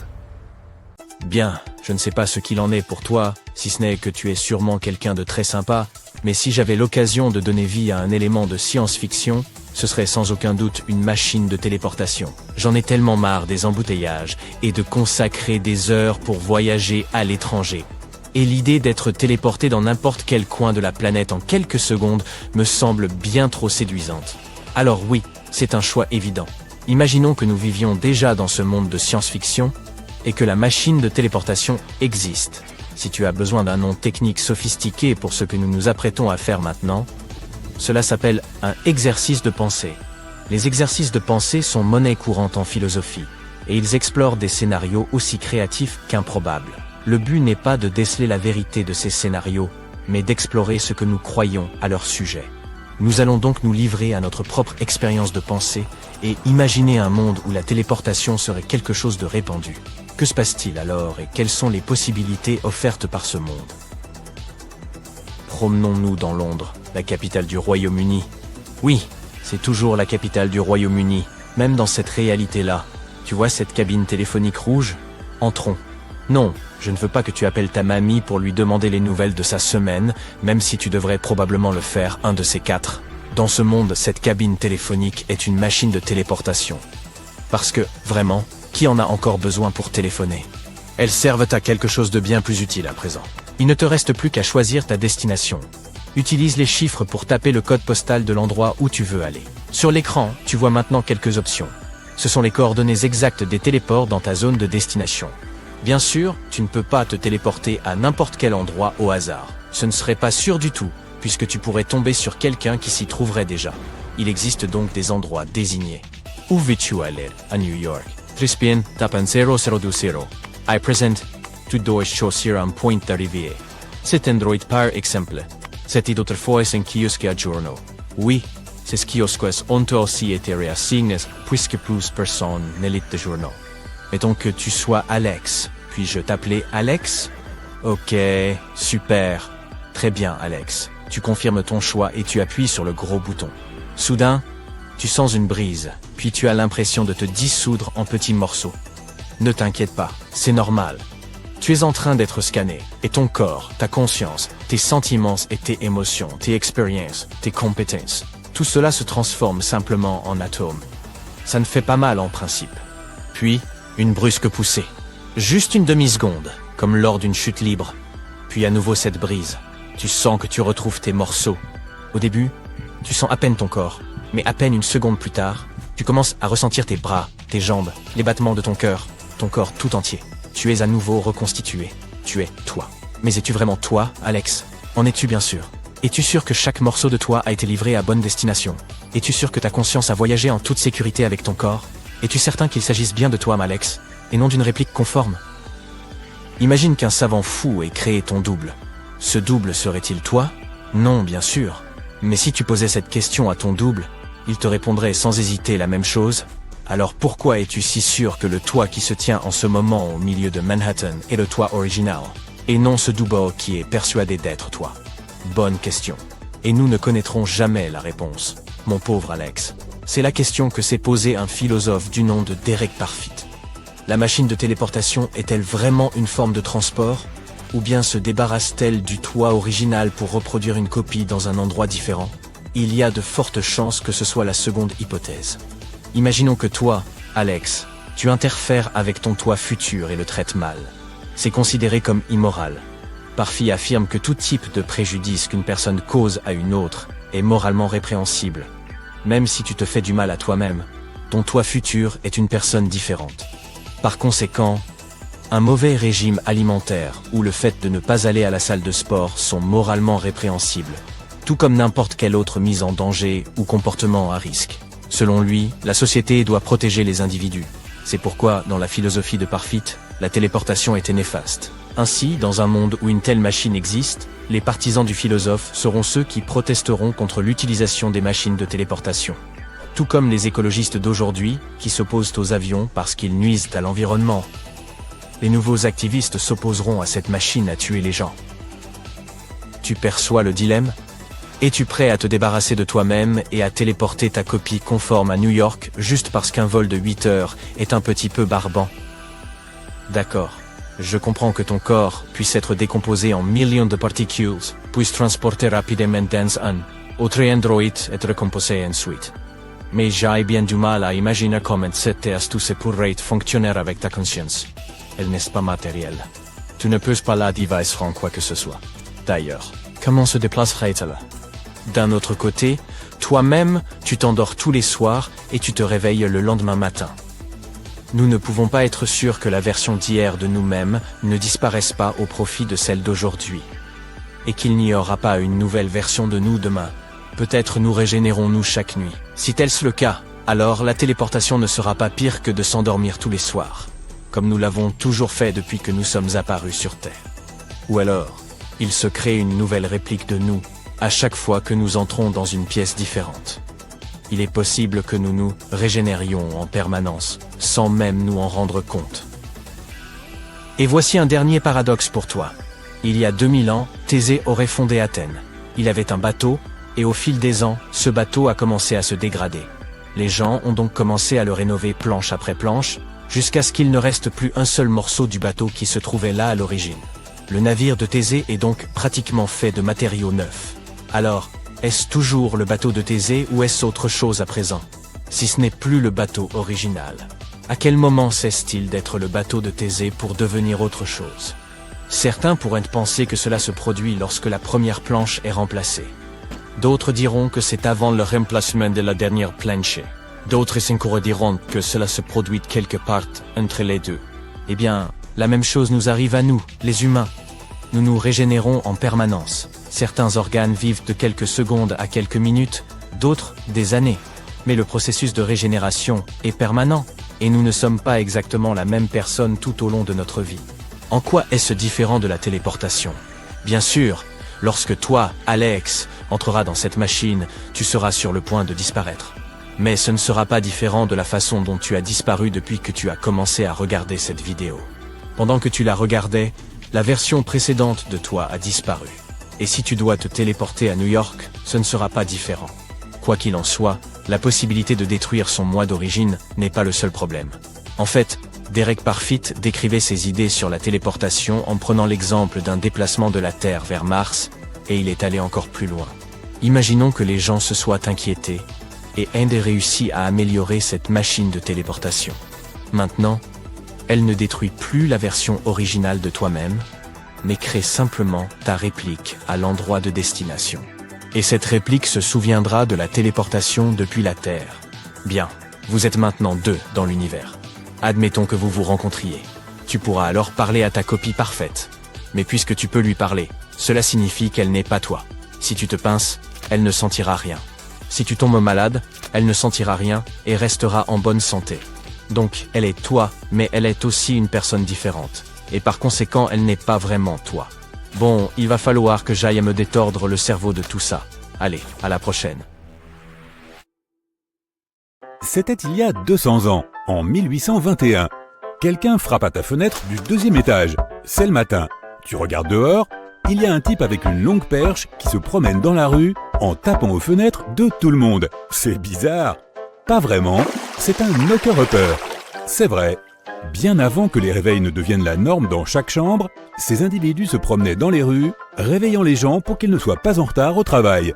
Bien, je ne sais pas ce qu'il en est pour toi, si ce n'est que tu es sûrement quelqu'un de très sympa, mais si j'avais l'occasion de donner vie à un élément de science-fiction, ce serait sans aucun doute une machine de téléportation. J'en ai tellement marre des embouteillages et de consacrer des heures pour voyager à l'étranger. Et l'idée d'être téléporté dans n'importe quel coin de la planète en quelques secondes me semble bien trop séduisante. Alors oui, c'est un choix évident. Imaginons que nous vivions déjà dans ce monde de science-fiction et que la machine de téléportation existe. Si tu as besoin d'un nom technique sophistiqué pour ce que nous nous apprêtons à faire maintenant, cela s'appelle un exercice de pensée. Les exercices de pensée sont monnaie courante en philosophie, et ils explorent des scénarios aussi créatifs qu'improbables. Le but n'est pas de déceler la vérité de ces scénarios, mais d'explorer ce que nous croyons à leur sujet. Nous allons donc nous livrer à notre propre expérience de pensée et imaginer un monde où la téléportation serait quelque chose de répandu. Que se passe-t-il alors et quelles sont les possibilités offertes par ce monde? Promenons-nous dans Londres, la capitale du Royaume-Uni. Oui, c'est toujours la capitale du Royaume-Uni, même dans cette réalité-là. Tu vois cette cabine téléphonique rouge? Entrons. Non, je ne veux pas que tu appelles ta mamie pour lui demander les nouvelles de sa semaine, même si tu devrais probablement le faire un de ces quatre. Dans ce monde, cette cabine téléphonique est une machine de téléportation. Parce que, vraiment, qui en a encore besoin pour téléphoner? Elles servent à quelque chose de bien plus utile à présent. Il ne te reste plus qu'à choisir ta destination. Utilise les chiffres pour taper le code postal de l'endroit où tu veux aller. Sur l'écran, tu vois maintenant quelques options. Ce sont les coordonnées exactes des téléports dans ta zone de destination. Bien sûr, tu ne peux pas te téléporter à n'importe quel endroit au hasard. Ce ne serait pas sûr du tout, puisque tu pourrais tomber sur quelqu'un qui s'y trouverait déjà. Il existe donc des endroits désignés. Où veux-tu aller? À New York. Trispien, tapan 0020. I present tu dois choisir un point d'arrivée. Cet endroit par exemple. C'était autrefois un kiosque à journaux. Oui, ces kiosques ont aussi été réassignés puisque plus personne ne lit de journaux. Mettons que tu sois Alex. Puis-je t'appeler Alex? Ok, super. Très bien, Alex. Tu confirmes ton choix et tu appuies sur le gros bouton. Soudain, tu sens une brise, puis tu as l'impression de te dissoudre en petits morceaux. Ne t'inquiète pas, c'est normal. Tu es en train d'être scanné, et ton corps, ta conscience, tes sentiments et tes émotions, tes expériences, tes compétences, tout cela se transforme simplement en atomes. Ça ne fait pas mal en principe. Puis, une brusque poussée. Juste une demi-seconde, comme lors d'une chute libre. Puis à nouveau cette brise. Tu sens que tu retrouves tes morceaux. Au début, tu sens à peine ton corps, mais à peine une seconde plus tard, tu commences à ressentir tes bras, tes jambes, les battements de ton corps tout entier. Tu es à nouveau reconstitué. Tu es toi. Mais es-tu vraiment toi, Alex? En es-tu bien sûr? Es-tu sûr que chaque morceau de toi a été livré à bonne destination? Es-tu sûr que ta conscience a voyagé en toute sécurité avec ton corps? Es-tu certain qu'il s'agisse bien de toi, Alex, et non d'une réplique conforme? Imagine qu'un savant fou ait créé ton double. Ce double serait-il toi? Non, bien sûr. Mais si tu posais cette question à ton double, il te répondrait sans hésiter la même chose. Alors pourquoi es-tu si sûr que le toi qui se tient en ce moment au milieu de Manhattan est le toi original, et non ce double qui est persuadé d'être toi? Bonne question. Et nous ne connaîtrons jamais la réponse, mon pauvre Alex. C'est la question que s'est posée un philosophe du nom de Derek Parfit. La machine de téléportation est-elle vraiment une forme de transport? Ou bien se débarrasse-t-elle du toi original pour reproduire une copie dans un endroit différent? Il y a de fortes chances que ce soit la seconde hypothèse. Imaginons que toi, Alex, tu interfères avec ton toi futur et le traites mal. C'est considéré comme immoral. Parfit affirme que tout type de préjudice qu'une personne cause à une autre est moralement répréhensible. Même si tu te fais du mal à toi-même, ton toi futur est une personne différente. Par conséquent, un mauvais régime alimentaire ou le fait de ne pas aller à la salle de sport sont moralement répréhensibles, tout comme n'importe quelle autre mise en danger ou comportement à risque. Selon lui, la société doit protéger les individus. C'est pourquoi, dans la philosophie de Parfit, la téléportation était néfaste. Ainsi, dans un monde où une telle machine existe, les partisans du philosophe seront ceux qui protesteront contre l'utilisation des machines de téléportation. Tout comme les écologistes d'aujourd'hui, qui s'opposent aux avions parce qu'ils nuisent à l'environnement. Les nouveaux activistes s'opposeront à cette machine à tuer les gens. Tu perçois le dilemme ? Es-tu prêt à te débarrasser de toi-même et à téléporter ta copie conforme à New York juste parce qu'un vol de 8 heures est un petit peu barbant ? D'accord. Je comprends que ton corps puisse être décomposé en millions de particules, puisse transporter rapidement dans un autre endroit et être recomposé ensuite. Mais j'ai bien du mal à imaginer comment cette astuce pourrait fonctionner avec ta conscience. Elle n'est pas matérielle. Tu ne peux pas la device en quoi que ce soit. D'ailleurs, comment se déplacerait-elle ? D'un autre côté, toi-même, tu t'endors tous les soirs et tu te réveilles le lendemain matin. Nous ne pouvons pas être sûrs que la version d'hier de nous-mêmes ne disparaisse pas au profit de celle d'aujourd'hui. Et qu'il n'y aura pas une nouvelle version de nous demain. Peut-être nous régénérons-nous chaque nuit. Si tel-est le cas, alors la téléportation ne sera pas pire que de s'endormir tous les soirs. Comme nous l'avons toujours fait depuis que nous sommes apparus sur Terre. Ou alors, il se crée une nouvelle réplique de nous, à chaque fois que nous entrons dans une pièce différente. Il est possible que nous nous régénérions en permanence, sans même nous en rendre compte. Et voici un dernier paradoxe pour toi. Il y a 2000 ans, Thésée aurait fondé Athènes. Il avait un bateau, et au fil des ans, ce bateau a commencé à se dégrader. Les gens ont donc commencé à le rénover planche après planche, jusqu'à ce qu'il ne reste plus un seul morceau du bateau qui se trouvait là à l'origine. Le navire de Thésée est donc pratiquement fait de matériaux neufs. Alors, est-ce toujours le bateau de Thésée ou est-ce autre chose à présent? Si ce n'est plus le bateau original, à quel moment cesse-t-il d'être le bateau de Thésée pour devenir autre chose? Certains pourraient penser que cela se produit lorsque la première planche est remplacée. D'autres diront que c'est avant le remplacement de la dernière planche. D'autres encore diront que cela se produit quelque part entre les deux. Eh bien, la même chose nous arrive à nous, les humains. Nous nous régénérons en permanence. Certains organes vivent de quelques secondes à quelques minutes, d'autres des années. Mais le processus de régénération est permanent, et nous ne sommes pas exactement la même personne tout au long de notre vie. En quoi est-ce différent de la téléportation? Bien sûr, lorsque toi, Alex, entreras dans cette machine, tu seras sur le point de disparaître. Mais ce ne sera pas différent de la façon dont tu as disparu depuis que tu as commencé à regarder cette vidéo. Pendant que tu la regardais, la version précédente de toi a disparu. Et si tu dois te téléporter à New York, ce ne sera pas différent. Quoi qu'il en soit, la possibilité de détruire son moi d'origine n'est pas le seul problème. En fait, Derek Parfit décrivait ses idées sur la téléportation en prenant l'exemple d'un déplacement de la Terre vers Mars, et il est allé encore plus loin. Imaginons que les gens se soient inquiétés, et aient réussi à améliorer cette machine de téléportation. Maintenant, elle ne détruit plus la version originale de toi-même, mais crée simplement ta réplique à l'endroit de destination. Et cette réplique se souviendra de la téléportation depuis la Terre. Bien, vous êtes maintenant 2 dans l'univers. Admettons que vous vous rencontriez. Tu pourras alors parler à ta copie parfaite. Mais puisque tu peux lui parler, cela signifie qu'elle n'est pas toi. Si tu te pinces, elle ne sentira rien. Si tu tombes malade, elle ne sentira rien et restera en bonne santé. Donc, elle est toi, mais elle est aussi une personne différente. Et par conséquent, elle n'est pas vraiment toi. Bon, il va falloir que j'aille me détordre le cerveau de tout ça. Allez, à la prochaine. C'était il y a 200 ans, en 1821. Quelqu'un frappe à ta fenêtre du 2e étage. C'est le matin. Tu regardes dehors, il y a un type avec une longue perche qui se promène dans la rue en tapant aux fenêtres de tout le monde. C'est bizarre. Pas vraiment, c'est un knocker-upper. C'est vrai. Bien avant que les réveils ne deviennent la norme dans chaque chambre, ces individus se promenaient dans les rues, réveillant les gens pour qu'ils ne soient pas en retard au travail.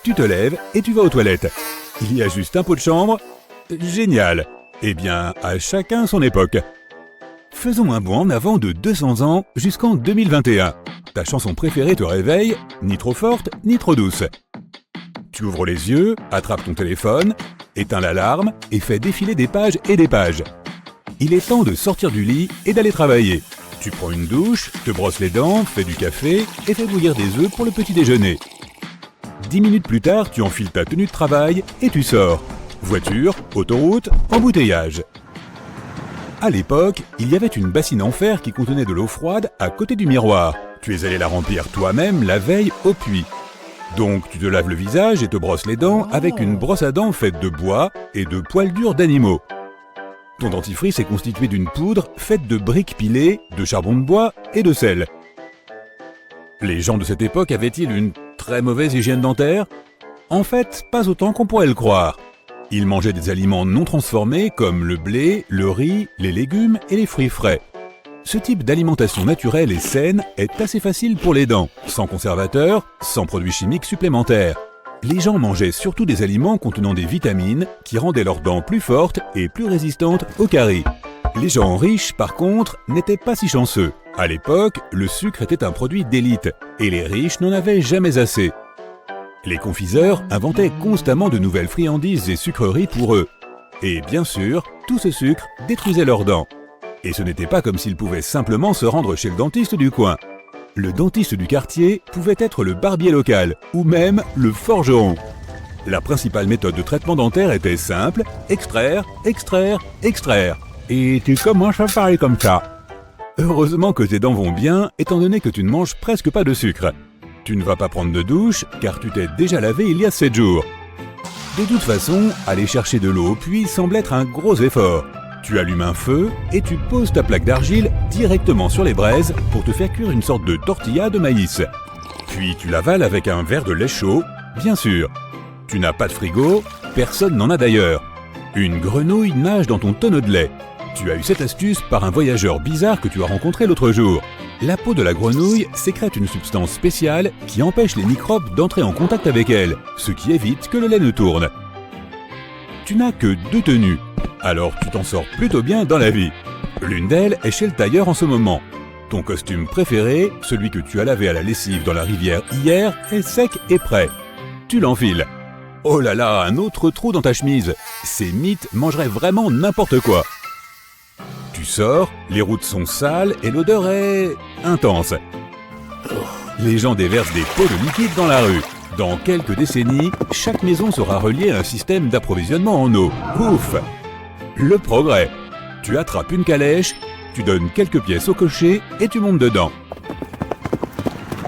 Tu te lèves et tu vas aux toilettes. Il y a juste un pot de chambre. Génial. Eh bien, à chacun son époque. Faisons un bond en avant de 200 ans jusqu'en 2021. Ta chanson préférée te réveille, ni trop forte, ni trop douce. Tu ouvres les yeux, attrapes ton téléphone, éteins l'alarme et fais défiler des pages et des pages. Il est temps de sortir du lit et d'aller travailler. Tu prends une douche, te brosses les dents, fais du café et fais bouillir des œufs pour le petit déjeuner. 10 minutes plus tard, tu enfiles ta tenue de travail et tu sors. Voiture, autoroute, embouteillage. À l'époque, il y avait une bassine en fer qui contenait de l'eau froide à côté du miroir. Tu es allé la remplir toi-même la veille au puits. Donc tu te laves le visage et te brosses les dents avec une brosse à dents faite de bois et de poils durs d'animaux. Ton dentifrice est constitué d'une poudre faite de briques pilées, de charbon de bois et de sel. Les gens de cette époque avaient-ils une très mauvaise hygiène dentaire ? En fait, pas autant qu'on pourrait le croire. Ils mangeaient des aliments non transformés comme le blé, le riz, les légumes et les fruits frais. Ce type d'alimentation naturelle et saine est assez facile pour les dents, sans conservateurs, sans produits chimiques supplémentaires. Les gens mangeaient surtout des aliments contenant des vitamines qui rendaient leurs dents plus fortes et plus résistantes aux caries. Les gens riches, par contre, n'étaient pas si chanceux. À l'époque, le sucre était un produit d'élite et les riches n'en avaient jamais assez. Les confiseurs inventaient constamment de nouvelles friandises et sucreries pour eux. Et bien sûr, tout ce sucre détruisait leurs dents. Et ce n'était pas comme s'ils pouvaient simplement se rendre chez le dentiste du coin. Le dentiste du quartier pouvait être le barbier local, ou même le forgeron. La principale méthode de traitement dentaire était simple, extraire, extraire, extraire. Et tu commences à parler comme ça. Heureusement que tes dents vont bien, étant donné que tu ne manges presque pas de sucre. Tu ne vas pas prendre de douche, car tu t'es déjà lavé il y a 7 jours. De toute façon, aller chercher de l'eau au puits semble être un gros effort. Tu allumes un feu et tu poses ta plaque d'argile directement sur les braises pour te faire cuire une sorte de tortilla de maïs. Puis tu l'avales avec un verre de lait chaud, bien sûr. Tu n'as pas de frigo, personne n'en a d'ailleurs. Une grenouille nage dans ton tonneau de lait. Tu as eu cette astuce par un voyageur bizarre que tu as rencontré l'autre jour. La peau de la grenouille sécrète une substance spéciale qui empêche les microbes d'entrer en contact avec elle, ce qui évite que le lait ne tourne. Tu n'as que 2 tenues. Alors tu t'en sors plutôt bien dans la vie. L'une d'elles est chez le tailleur en ce moment. Ton costume préféré, celui que tu as lavé à la lessive dans la rivière hier, est sec et prêt. Tu l'enfiles. Oh là là, un autre trou dans ta chemise. Ces mythes mangeraient vraiment n'importe quoi. Tu sors, les routes sont sales et l'odeur est intense. Les gens déversent des pots de liquide dans la rue. Dans quelques décennies, chaque maison sera reliée à un système d'approvisionnement en eau. Ouf! Le progrès. Tu attrapes une calèche, tu donnes quelques pièces au cocher et tu montes dedans.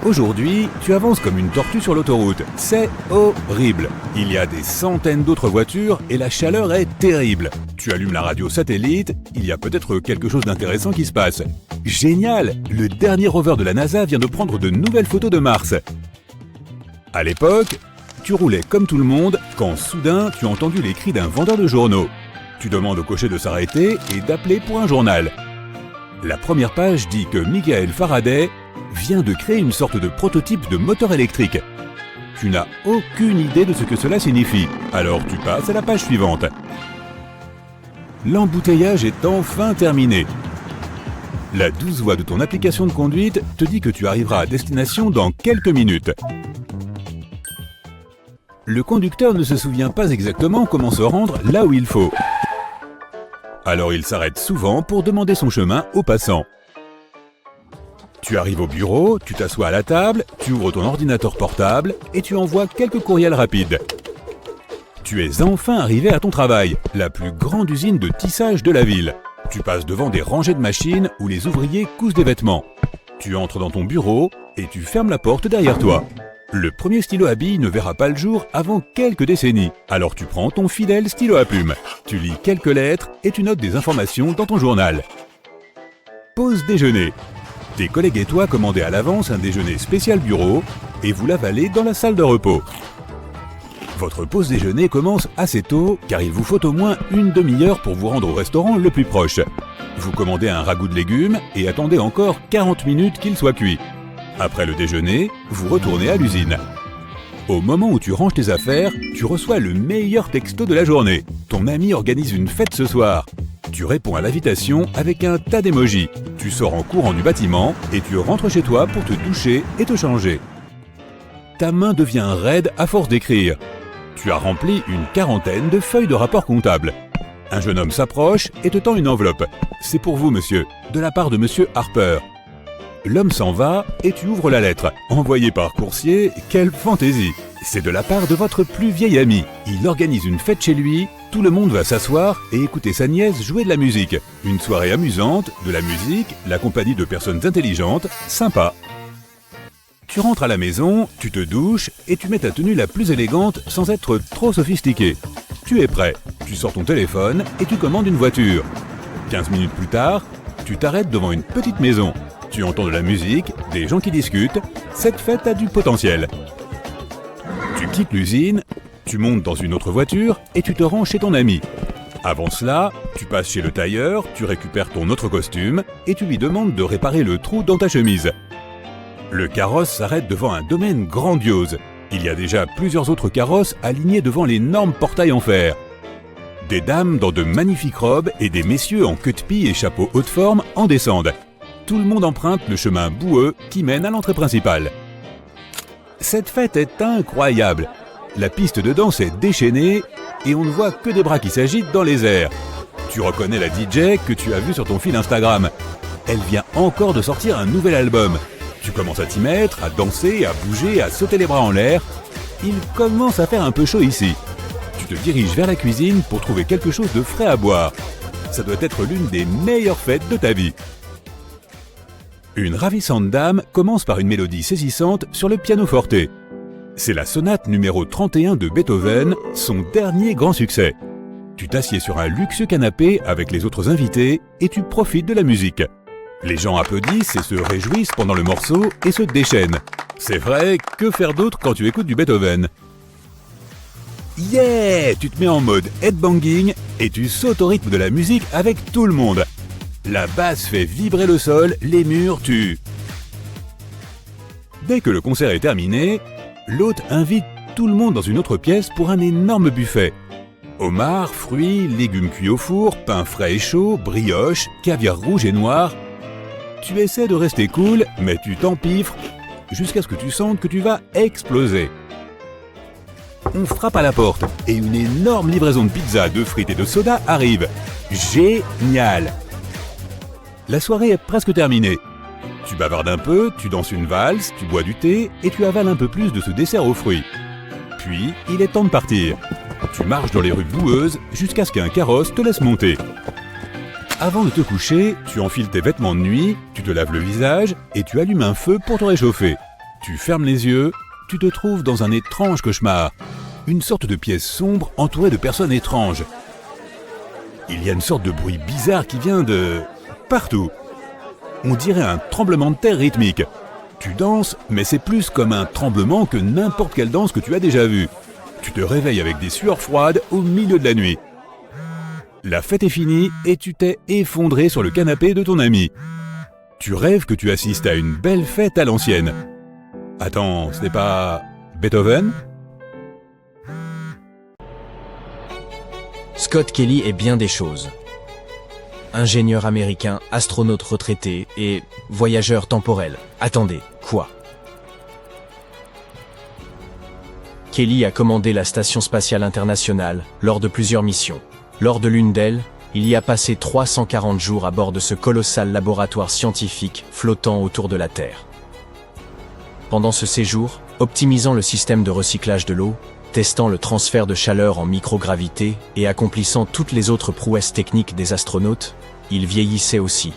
Aujourd'hui, tu avances comme une tortue sur l'autoroute. C'est horrible. Il y a des centaines d'autres voitures et la chaleur est terrible. Tu allumes la radio satellite, il y a peut-être quelque chose d'intéressant qui se passe. Génial! Le dernier rover de la NASA vient de prendre de nouvelles photos de Mars. À l'époque, tu roulais comme tout le monde quand soudain tu as entendu les cris d'un vendeur de journaux. Tu demandes au cocher de s'arrêter et d'appeler pour un journal. La première page dit que Michael Faraday vient de créer une sorte de prototype de moteur électrique. Tu n'as aucune idée de ce que cela signifie, alors tu passes à la page suivante. L'embouteillage est enfin terminé. La douce voix de ton application de conduite te dit que tu arriveras à destination dans quelques minutes. Le conducteur ne se souvient pas exactement comment se rendre là où il faut. Alors il s'arrête souvent pour demander son chemin aux passants. Tu arrives au bureau, tu t'assois à la table, tu ouvres ton ordinateur portable et tu envoies quelques courriels rapides. Tu es enfin arrivé à ton travail, la plus grande usine de tissage de la ville. Tu passes devant des rangées de machines où les ouvriers cousent des vêtements. Tu entres dans ton bureau et tu fermes la porte derrière toi. Le premier stylo à billes ne verra pas le jour avant quelques décennies. Alors tu prends ton fidèle stylo à plume. Tu lis quelques lettres et tu notes des informations dans ton journal. Pause déjeuner. Tes collègues et toi commandez à l'avance un déjeuner spécial bureau et vous l'avalez dans la salle de repos. Votre pause déjeuner commence assez tôt car il vous faut au moins une demi-heure pour vous rendre au restaurant le plus proche. Vous commandez un ragoût de légumes et attendez encore 40 minutes qu'il soit cuit. Après le déjeuner, vous retournez à l'usine. Au moment où tu ranges tes affaires, tu reçois le meilleur texto de la journée. Ton ami organise une fête ce soir. Tu réponds à l'invitation avec un tas d'émojis. Tu sors en courant du bâtiment et tu rentres chez toi pour te doucher et te changer. Ta main devient raide à force d'écrire. Tu as rempli une quarantaine de feuilles de rapport comptable. Un jeune homme s'approche et te tend une enveloppe. C'est pour vous, monsieur, de la part de monsieur Harper. L'homme s'en va et tu ouvres la lettre. Envoyée par coursier, quelle fantaisie! C'est de la part de votre plus vieil ami. Il organise une fête chez lui Tout le monde va s'asseoir et écouter sa nièce jouer de la musique. Une soirée amusante, de la musique, la compagnie de personnes intelligentes, sympa. Tu rentres à la maison, tu te douches et tu mets ta tenue la plus élégante sans être trop sophistiqué. Tu es prêt, tu sors ton téléphone et tu commandes une voiture. 15 minutes plus tard, tu t'arrêtes devant une petite maison. Tu entends de la musique, des gens qui discutent, cette fête a du potentiel. Tu quittes l'usine, tu montes dans une autre voiture et tu te rends chez ton ami. Avant cela, tu passes chez le tailleur, tu récupères ton autre costume et tu lui demandes de réparer le trou dans ta chemise. Le carrosse s'arrête devant un domaine grandiose. Il y a déjà plusieurs autres carrosses alignés devant l'énorme portail en fer. Des dames dans de magnifiques robes et des messieurs en queue de pie et chapeau haute forme en descendent. Tout le monde emprunte le chemin boueux qui mène à l'entrée principale. Cette fête est incroyable. La piste de danse est déchaînée et on ne voit que des bras qui s'agitent dans les airs. Tu reconnais la DJ que tu as vue sur ton fil Instagram. Elle vient encore de sortir un nouvel album. Tu commences à t'y mettre, à danser, à bouger, à sauter les bras en l'air. Il commence à faire un peu chaud ici. Tu te diriges vers la cuisine pour trouver quelque chose de frais à boire. Ça doit être l'une des meilleures fêtes de ta vie. Une ravissante dame commence par une mélodie saisissante sur le pianoforte. C'est la sonate numéro 31 de Beethoven, son dernier grand succès. Tu t'assieds sur un luxueux canapé avec les autres invités et tu profites de la musique. Les gens applaudissent et se réjouissent pendant le morceau et se déchaînent. C'est vrai, que faire d'autre quand tu écoutes du Beethoven? Yeah! Tu te mets en mode headbanging et tu sautes au rythme de la musique avec tout le monde. La basse fait vibrer le sol, les murs, Dès que le concert est terminé, l'hôte invite tout le monde dans une autre pièce pour un énorme buffet. Homards, fruits, légumes cuits au four, pain frais et chaud, brioches, caviar rouge et noir. Tu essaies de rester cool, mais tu t'empiffres jusqu'à ce que tu sentes que tu vas exploser. On frappe à la porte et une énorme livraison de pizza, de frites et de soda arrive. Génial! La soirée est presque terminée. Tu bavardes un peu, tu danses une valse, tu bois du thé et tu avales un peu plus de ce dessert aux fruits. Puis, il est temps de partir. Tu marches dans les rues boueuses jusqu'à ce qu'un carrosse te laisse monter. Avant de te coucher, tu enfiles tes vêtements de nuit, tu te laves le visage et tu allumes un feu pour te réchauffer. Tu fermes les yeux, tu te trouves dans un étrange cauchemar. Une sorte de pièce sombre entourée de personnes étranges. Il y a une sorte de bruit bizarre qui vient de partout. On dirait un tremblement de terre rythmique. Tu danses, mais c'est plus comme un tremblement que n'importe quelle danse que tu as déjà vue. Tu te réveilles avec des sueurs froides au milieu de la nuit. La fête est finie et tu t'es effondré sur le canapé de ton ami. Tu rêves que tu assistes à une belle fête à l'ancienne. Attends, ce n'est pas Beethoven ? Scott Kelly est bien des choses. Ingénieur américain, astronaute retraité et voyageur temporel. Attendez, quoi? Kelly a commandé la Station spatiale internationale lors de plusieurs missions. Lors de l'une d'elles, il y a passé 340 jours à bord de ce colossal laboratoire scientifique flottant autour de la Terre. Pendant ce séjour, optimisant le système de recyclage de l'eau, testant le transfert de chaleur en microgravité et accomplissant toutes les autres prouesses techniques des astronautes, il vieillissait aussi.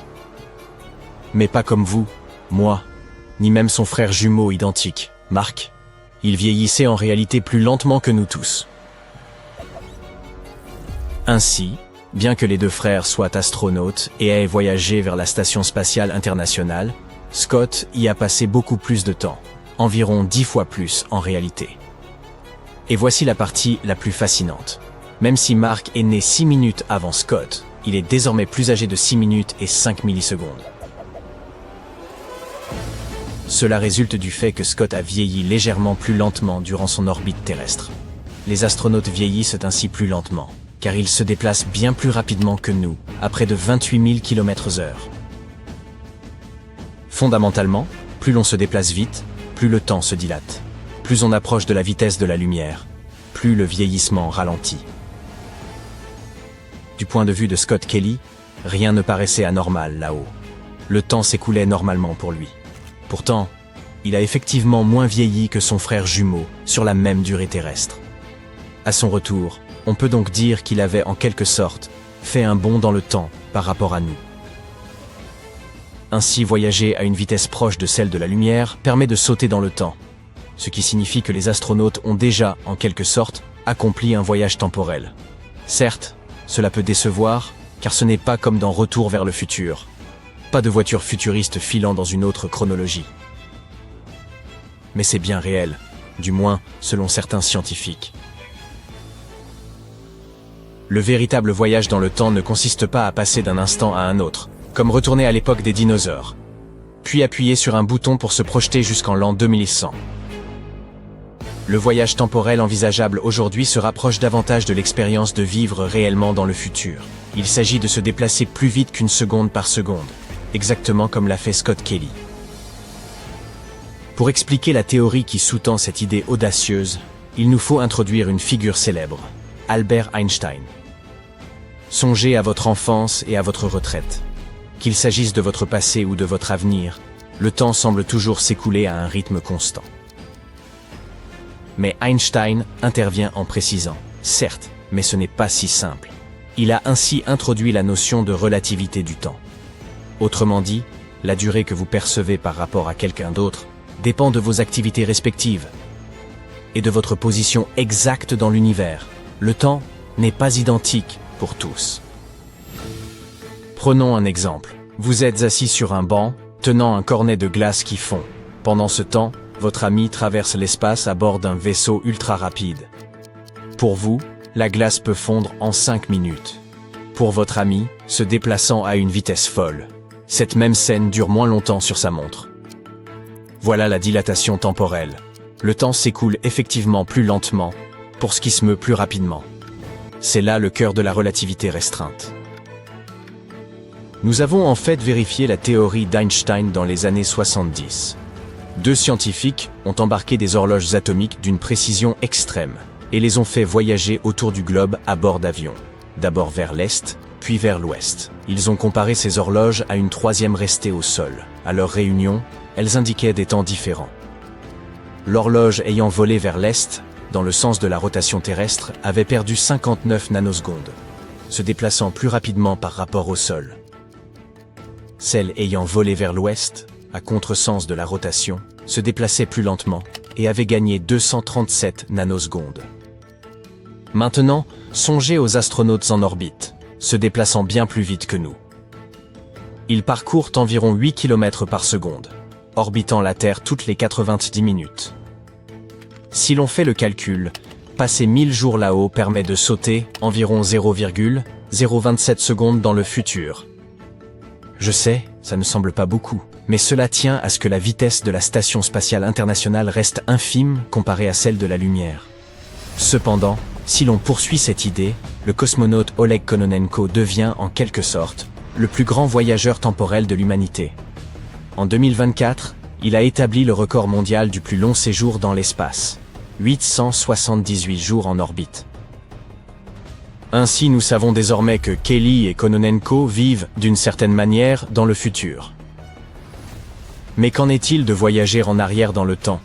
Mais pas comme vous, moi, ni même son frère jumeau identique, Mark. Il vieillissait en réalité plus lentement que nous tous. Ainsi, bien que les deux frères soient astronautes et aient voyagé vers la Station spatiale internationale, Scott y a passé beaucoup plus de temps, environ 10 fois plus en réalité. Et voici la partie la plus fascinante. Même si Mark est né 6 minutes avant Scott, il est désormais plus âgé de 6 minutes et 5 millisecondes. Cela résulte du fait que Scott a vieilli légèrement plus lentement durant son orbite terrestre. Les astronautes vieillissent ainsi plus lentement, car ils se déplacent bien plus rapidement que nous, à près de 28 000 km/h. Fondamentalement, plus l'on se déplace vite, plus le temps se dilate. Plus on approche de la vitesse de la lumière, plus le vieillissement ralentit. Du point de vue de Scott Kelly, rien ne paraissait anormal là-haut. Le temps s'écoulait normalement pour lui. Pourtant, il a effectivement moins vieilli que son frère jumeau sur la même durée terrestre. À son retour, On peut donc dire qu'il avait en quelque sorte fait un bond dans le temps par rapport à nous. Ainsi, voyager à une vitesse proche de celle de la lumière permet de sauter dans le temps, ce qui signifie que les astronautes ont déjà, en quelque sorte, accompli un voyage temporel. Certes, cela peut décevoir, car ce n'est pas comme dans Retour vers le futur. Pas de voiture futuriste filant dans une autre chronologie. Mais c'est bien réel, du moins selon certains scientifiques. Le véritable voyage dans le temps ne consiste pas à passer d'un instant à un autre, comme retourner à l'époque des dinosaures, puis appuyer sur un bouton pour se projeter jusqu'en l'an 2100. Le voyage temporel envisageable aujourd'hui se rapproche davantage de l'expérience de vivre réellement dans le futur. Il s'agit de se déplacer plus vite qu'une seconde par seconde, exactement comme l'a fait Scott Kelly. Pour expliquer la théorie qui sous-tend cette idée audacieuse, il nous faut introduire une figure célèbre, Albert Einstein. Songez à votre enfance et à votre retraite. Qu'il s'agisse de votre passé ou de votre avenir, le temps semble toujours s'écouler à un rythme constant. Mais Einstein intervient en précisant, certes, mais ce n'est pas si simple. Il a ainsi introduit la notion de relativité du temps. Autrement dit, la durée que vous percevez par rapport à quelqu'un d'autre dépend de vos activités respectives et de votre position exacte dans l'univers. Le temps n'est pas identique pour tous. Prenons un exemple. Vous êtes assis sur un banc, tenant un cornet de glace qui fond. Pendant ce temps, votre ami traverse l'espace à bord d'un vaisseau ultra rapide. Pour vous, la glace peut fondre en 5 minutes. Pour votre ami, se déplaçant à une vitesse folle. Cette même scène dure moins longtemps sur sa montre. Voilà la dilatation temporelle. Le temps s'écoule effectivement plus lentement, pour ce qui se meut plus rapidement. C'est là le cœur de la relativité restreinte. Nous avons en fait vérifié la théorie d'Einstein dans les années 70. 2 scientifiques ont embarqué des horloges atomiques d'une précision extrême et les ont fait voyager autour du globe à bord d'avions, d'abord vers l'est, puis vers l'ouest. Ils ont comparé ces horloges à une 3e restée au sol. À leur réunion, elles indiquaient des temps différents. L'horloge ayant volé vers l'est, dans le sens de la rotation terrestre, avait perdu 59 nanosecondes, se déplaçant plus rapidement par rapport au sol. Celle ayant volé vers l'ouest, à contresens de la rotation, se déplaçait plus lentement et avait gagné 237 nanosecondes. Maintenant, songez aux astronautes en orbite, se déplaçant bien plus vite que nous. Ils parcourent environ 8 km par seconde, orbitant la Terre toutes les 90 minutes. Si l'on fait le calcul, passer 1000 jours là-haut permet de sauter environ 0,027 secondes dans le futur. Je sais, ça ne semble pas beaucoup, mais cela tient à ce que la vitesse de la Station spatiale internationale reste infime comparée à celle de la lumière. Cependant, si l'on poursuit cette idée, le cosmonaute Oleg Kononenko devient, en quelque sorte, le plus grand voyageur temporel de l'humanité. En 2024, il a établi le record mondial du plus long séjour dans l'espace. 878 jours en orbite. Ainsi, nous savons désormais que Kelly et Kononenko vivent, d'une certaine manière, dans le futur. Mais qu'en est-il de voyager en arrière dans le temps?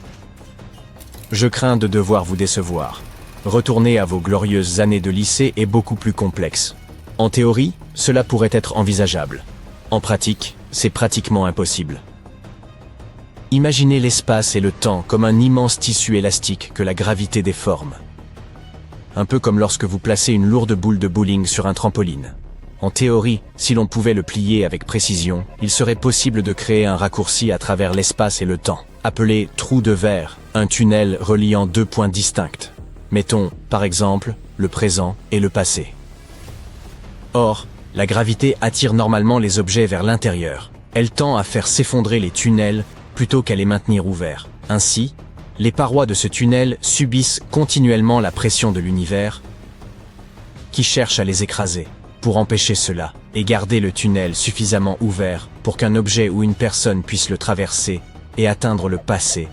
Je crains de devoir vous décevoir. Retourner à vos glorieuses années de lycée est beaucoup plus complexe. En théorie, cela pourrait être envisageable. En pratique, c'est pratiquement impossible. Imaginez l'espace et le temps comme un immense tissu élastique que la gravité déforme. Un peu comme lorsque vous placez une lourde boule de bowling sur un trampoline. En théorie, si l'on pouvait le plier avec précision, il serait possible de créer un raccourci à travers l'espace et le temps, appelé trou de verre, un tunnel reliant 2 points distincts. Mettons, par exemple, le présent et le passé. Or, la gravité attire normalement les objets vers l'intérieur. Elle tend à faire s'effondrer les tunnels plutôt qu'à les maintenir ouverts. Ainsi, les parois de ce tunnel subissent continuellement la pression de l'univers qui cherche à les écraser. Pour empêcher cela et garder le tunnel suffisamment ouvert pour qu'un objet ou une personne puisse le traverser et atteindre le passé,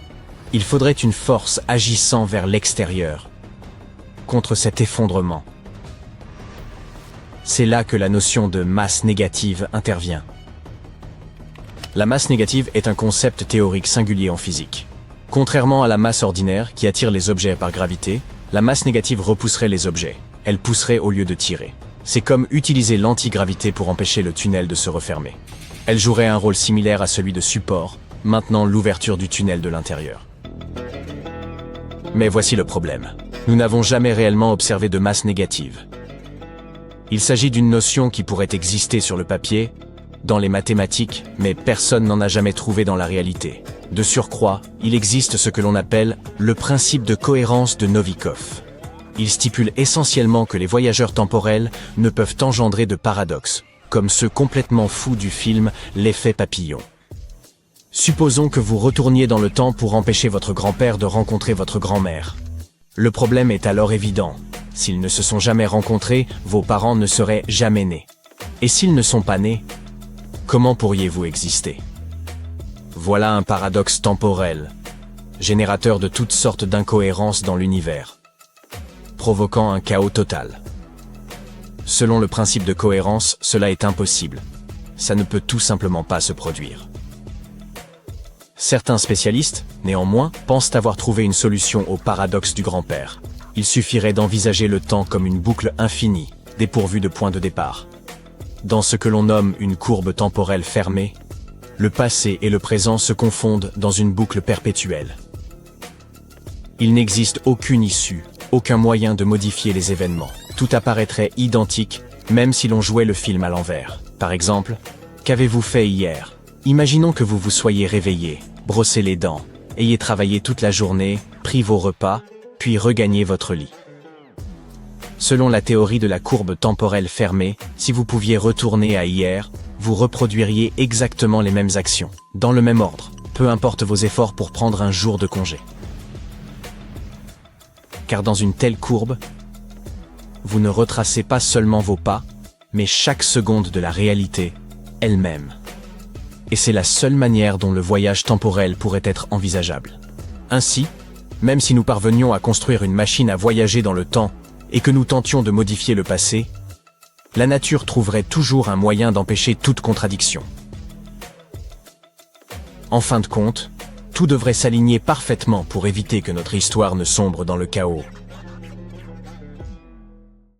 il faudrait une force agissant vers l'extérieur contre cet effondrement. C'est là que la notion de masse négative intervient. La masse négative est un concept théorique singulier en physique. Contrairement à la masse ordinaire qui attire les objets par gravité, la masse négative repousserait les objets. elle pousserait au lieu de tirer. C'est comme utiliser l'antigravité pour empêcher le tunnel de se refermer. Elle jouerait un rôle similaire à celui de support, maintenant l'ouverture du tunnel de l'intérieur. Mais voici le problème. Nous n'avons jamais réellement observé de masse négative. Il s'agit d'une notion qui pourrait exister sur le papier, dans les mathématiques, mais personne n'en a jamais trouvé dans la réalité. De surcroît, il existe ce que l'on appelle le principe de cohérence de Novikov. Il stipule essentiellement que les voyageurs temporels ne peuvent engendrer de paradoxes, comme ceux complètement fous du film L'effet papillon. Supposons que vous retourniez dans le temps pour empêcher votre grand-père de rencontrer votre grand-mère. Le problème est alors évident. S'ils ne se sont jamais rencontrés, vos parents ne seraient jamais nés. Et s'ils ne sont pas nés, comment pourriez-vous exister? Voilà un paradoxe temporel, générateur de toutes sortes d'incohérences dans l'univers, provoquant un chaos total. Selon le principe de cohérence, cela est impossible. Ça ne peut tout simplement pas se produire. Certains spécialistes, néanmoins, pensent avoir trouvé une solution au paradoxe du grand-père. Il suffirait d'envisager le temps comme une boucle infinie, dépourvue de point de départ. Dans ce que l'on nomme une courbe temporelle fermée, le passé et le présent se confondent dans une boucle perpétuelle. Il n'existe aucune issue, aucun moyen de modifier les événements. Tout apparaîtrait identique, même si l'on jouait le film à l'envers. Par exemple, qu'avez-vous fait hier? Imaginons que vous vous soyez réveillé, brossé les dents, ayez travaillé toute la journée, pris vos repas, puis regagné votre lit. Selon la théorie de la courbe temporelle fermée, si vous pouviez retourner à hier, vous reproduiriez exactement les mêmes actions, dans le même ordre, peu importe vos efforts pour prendre un jour de congé. Car dans une telle courbe, vous ne retracez pas seulement vos pas, mais chaque seconde de la réalité elle-même. Et c'est la seule manière dont le voyage temporel pourrait être envisageable. Ainsi, même si nous parvenions à construire une machine à voyager dans le temps et que nous tentions de modifier le passé, la nature trouverait toujours un moyen d'empêcher toute contradiction. En fin de compte, tout devrait s'aligner parfaitement pour éviter que notre histoire ne sombre dans le chaos.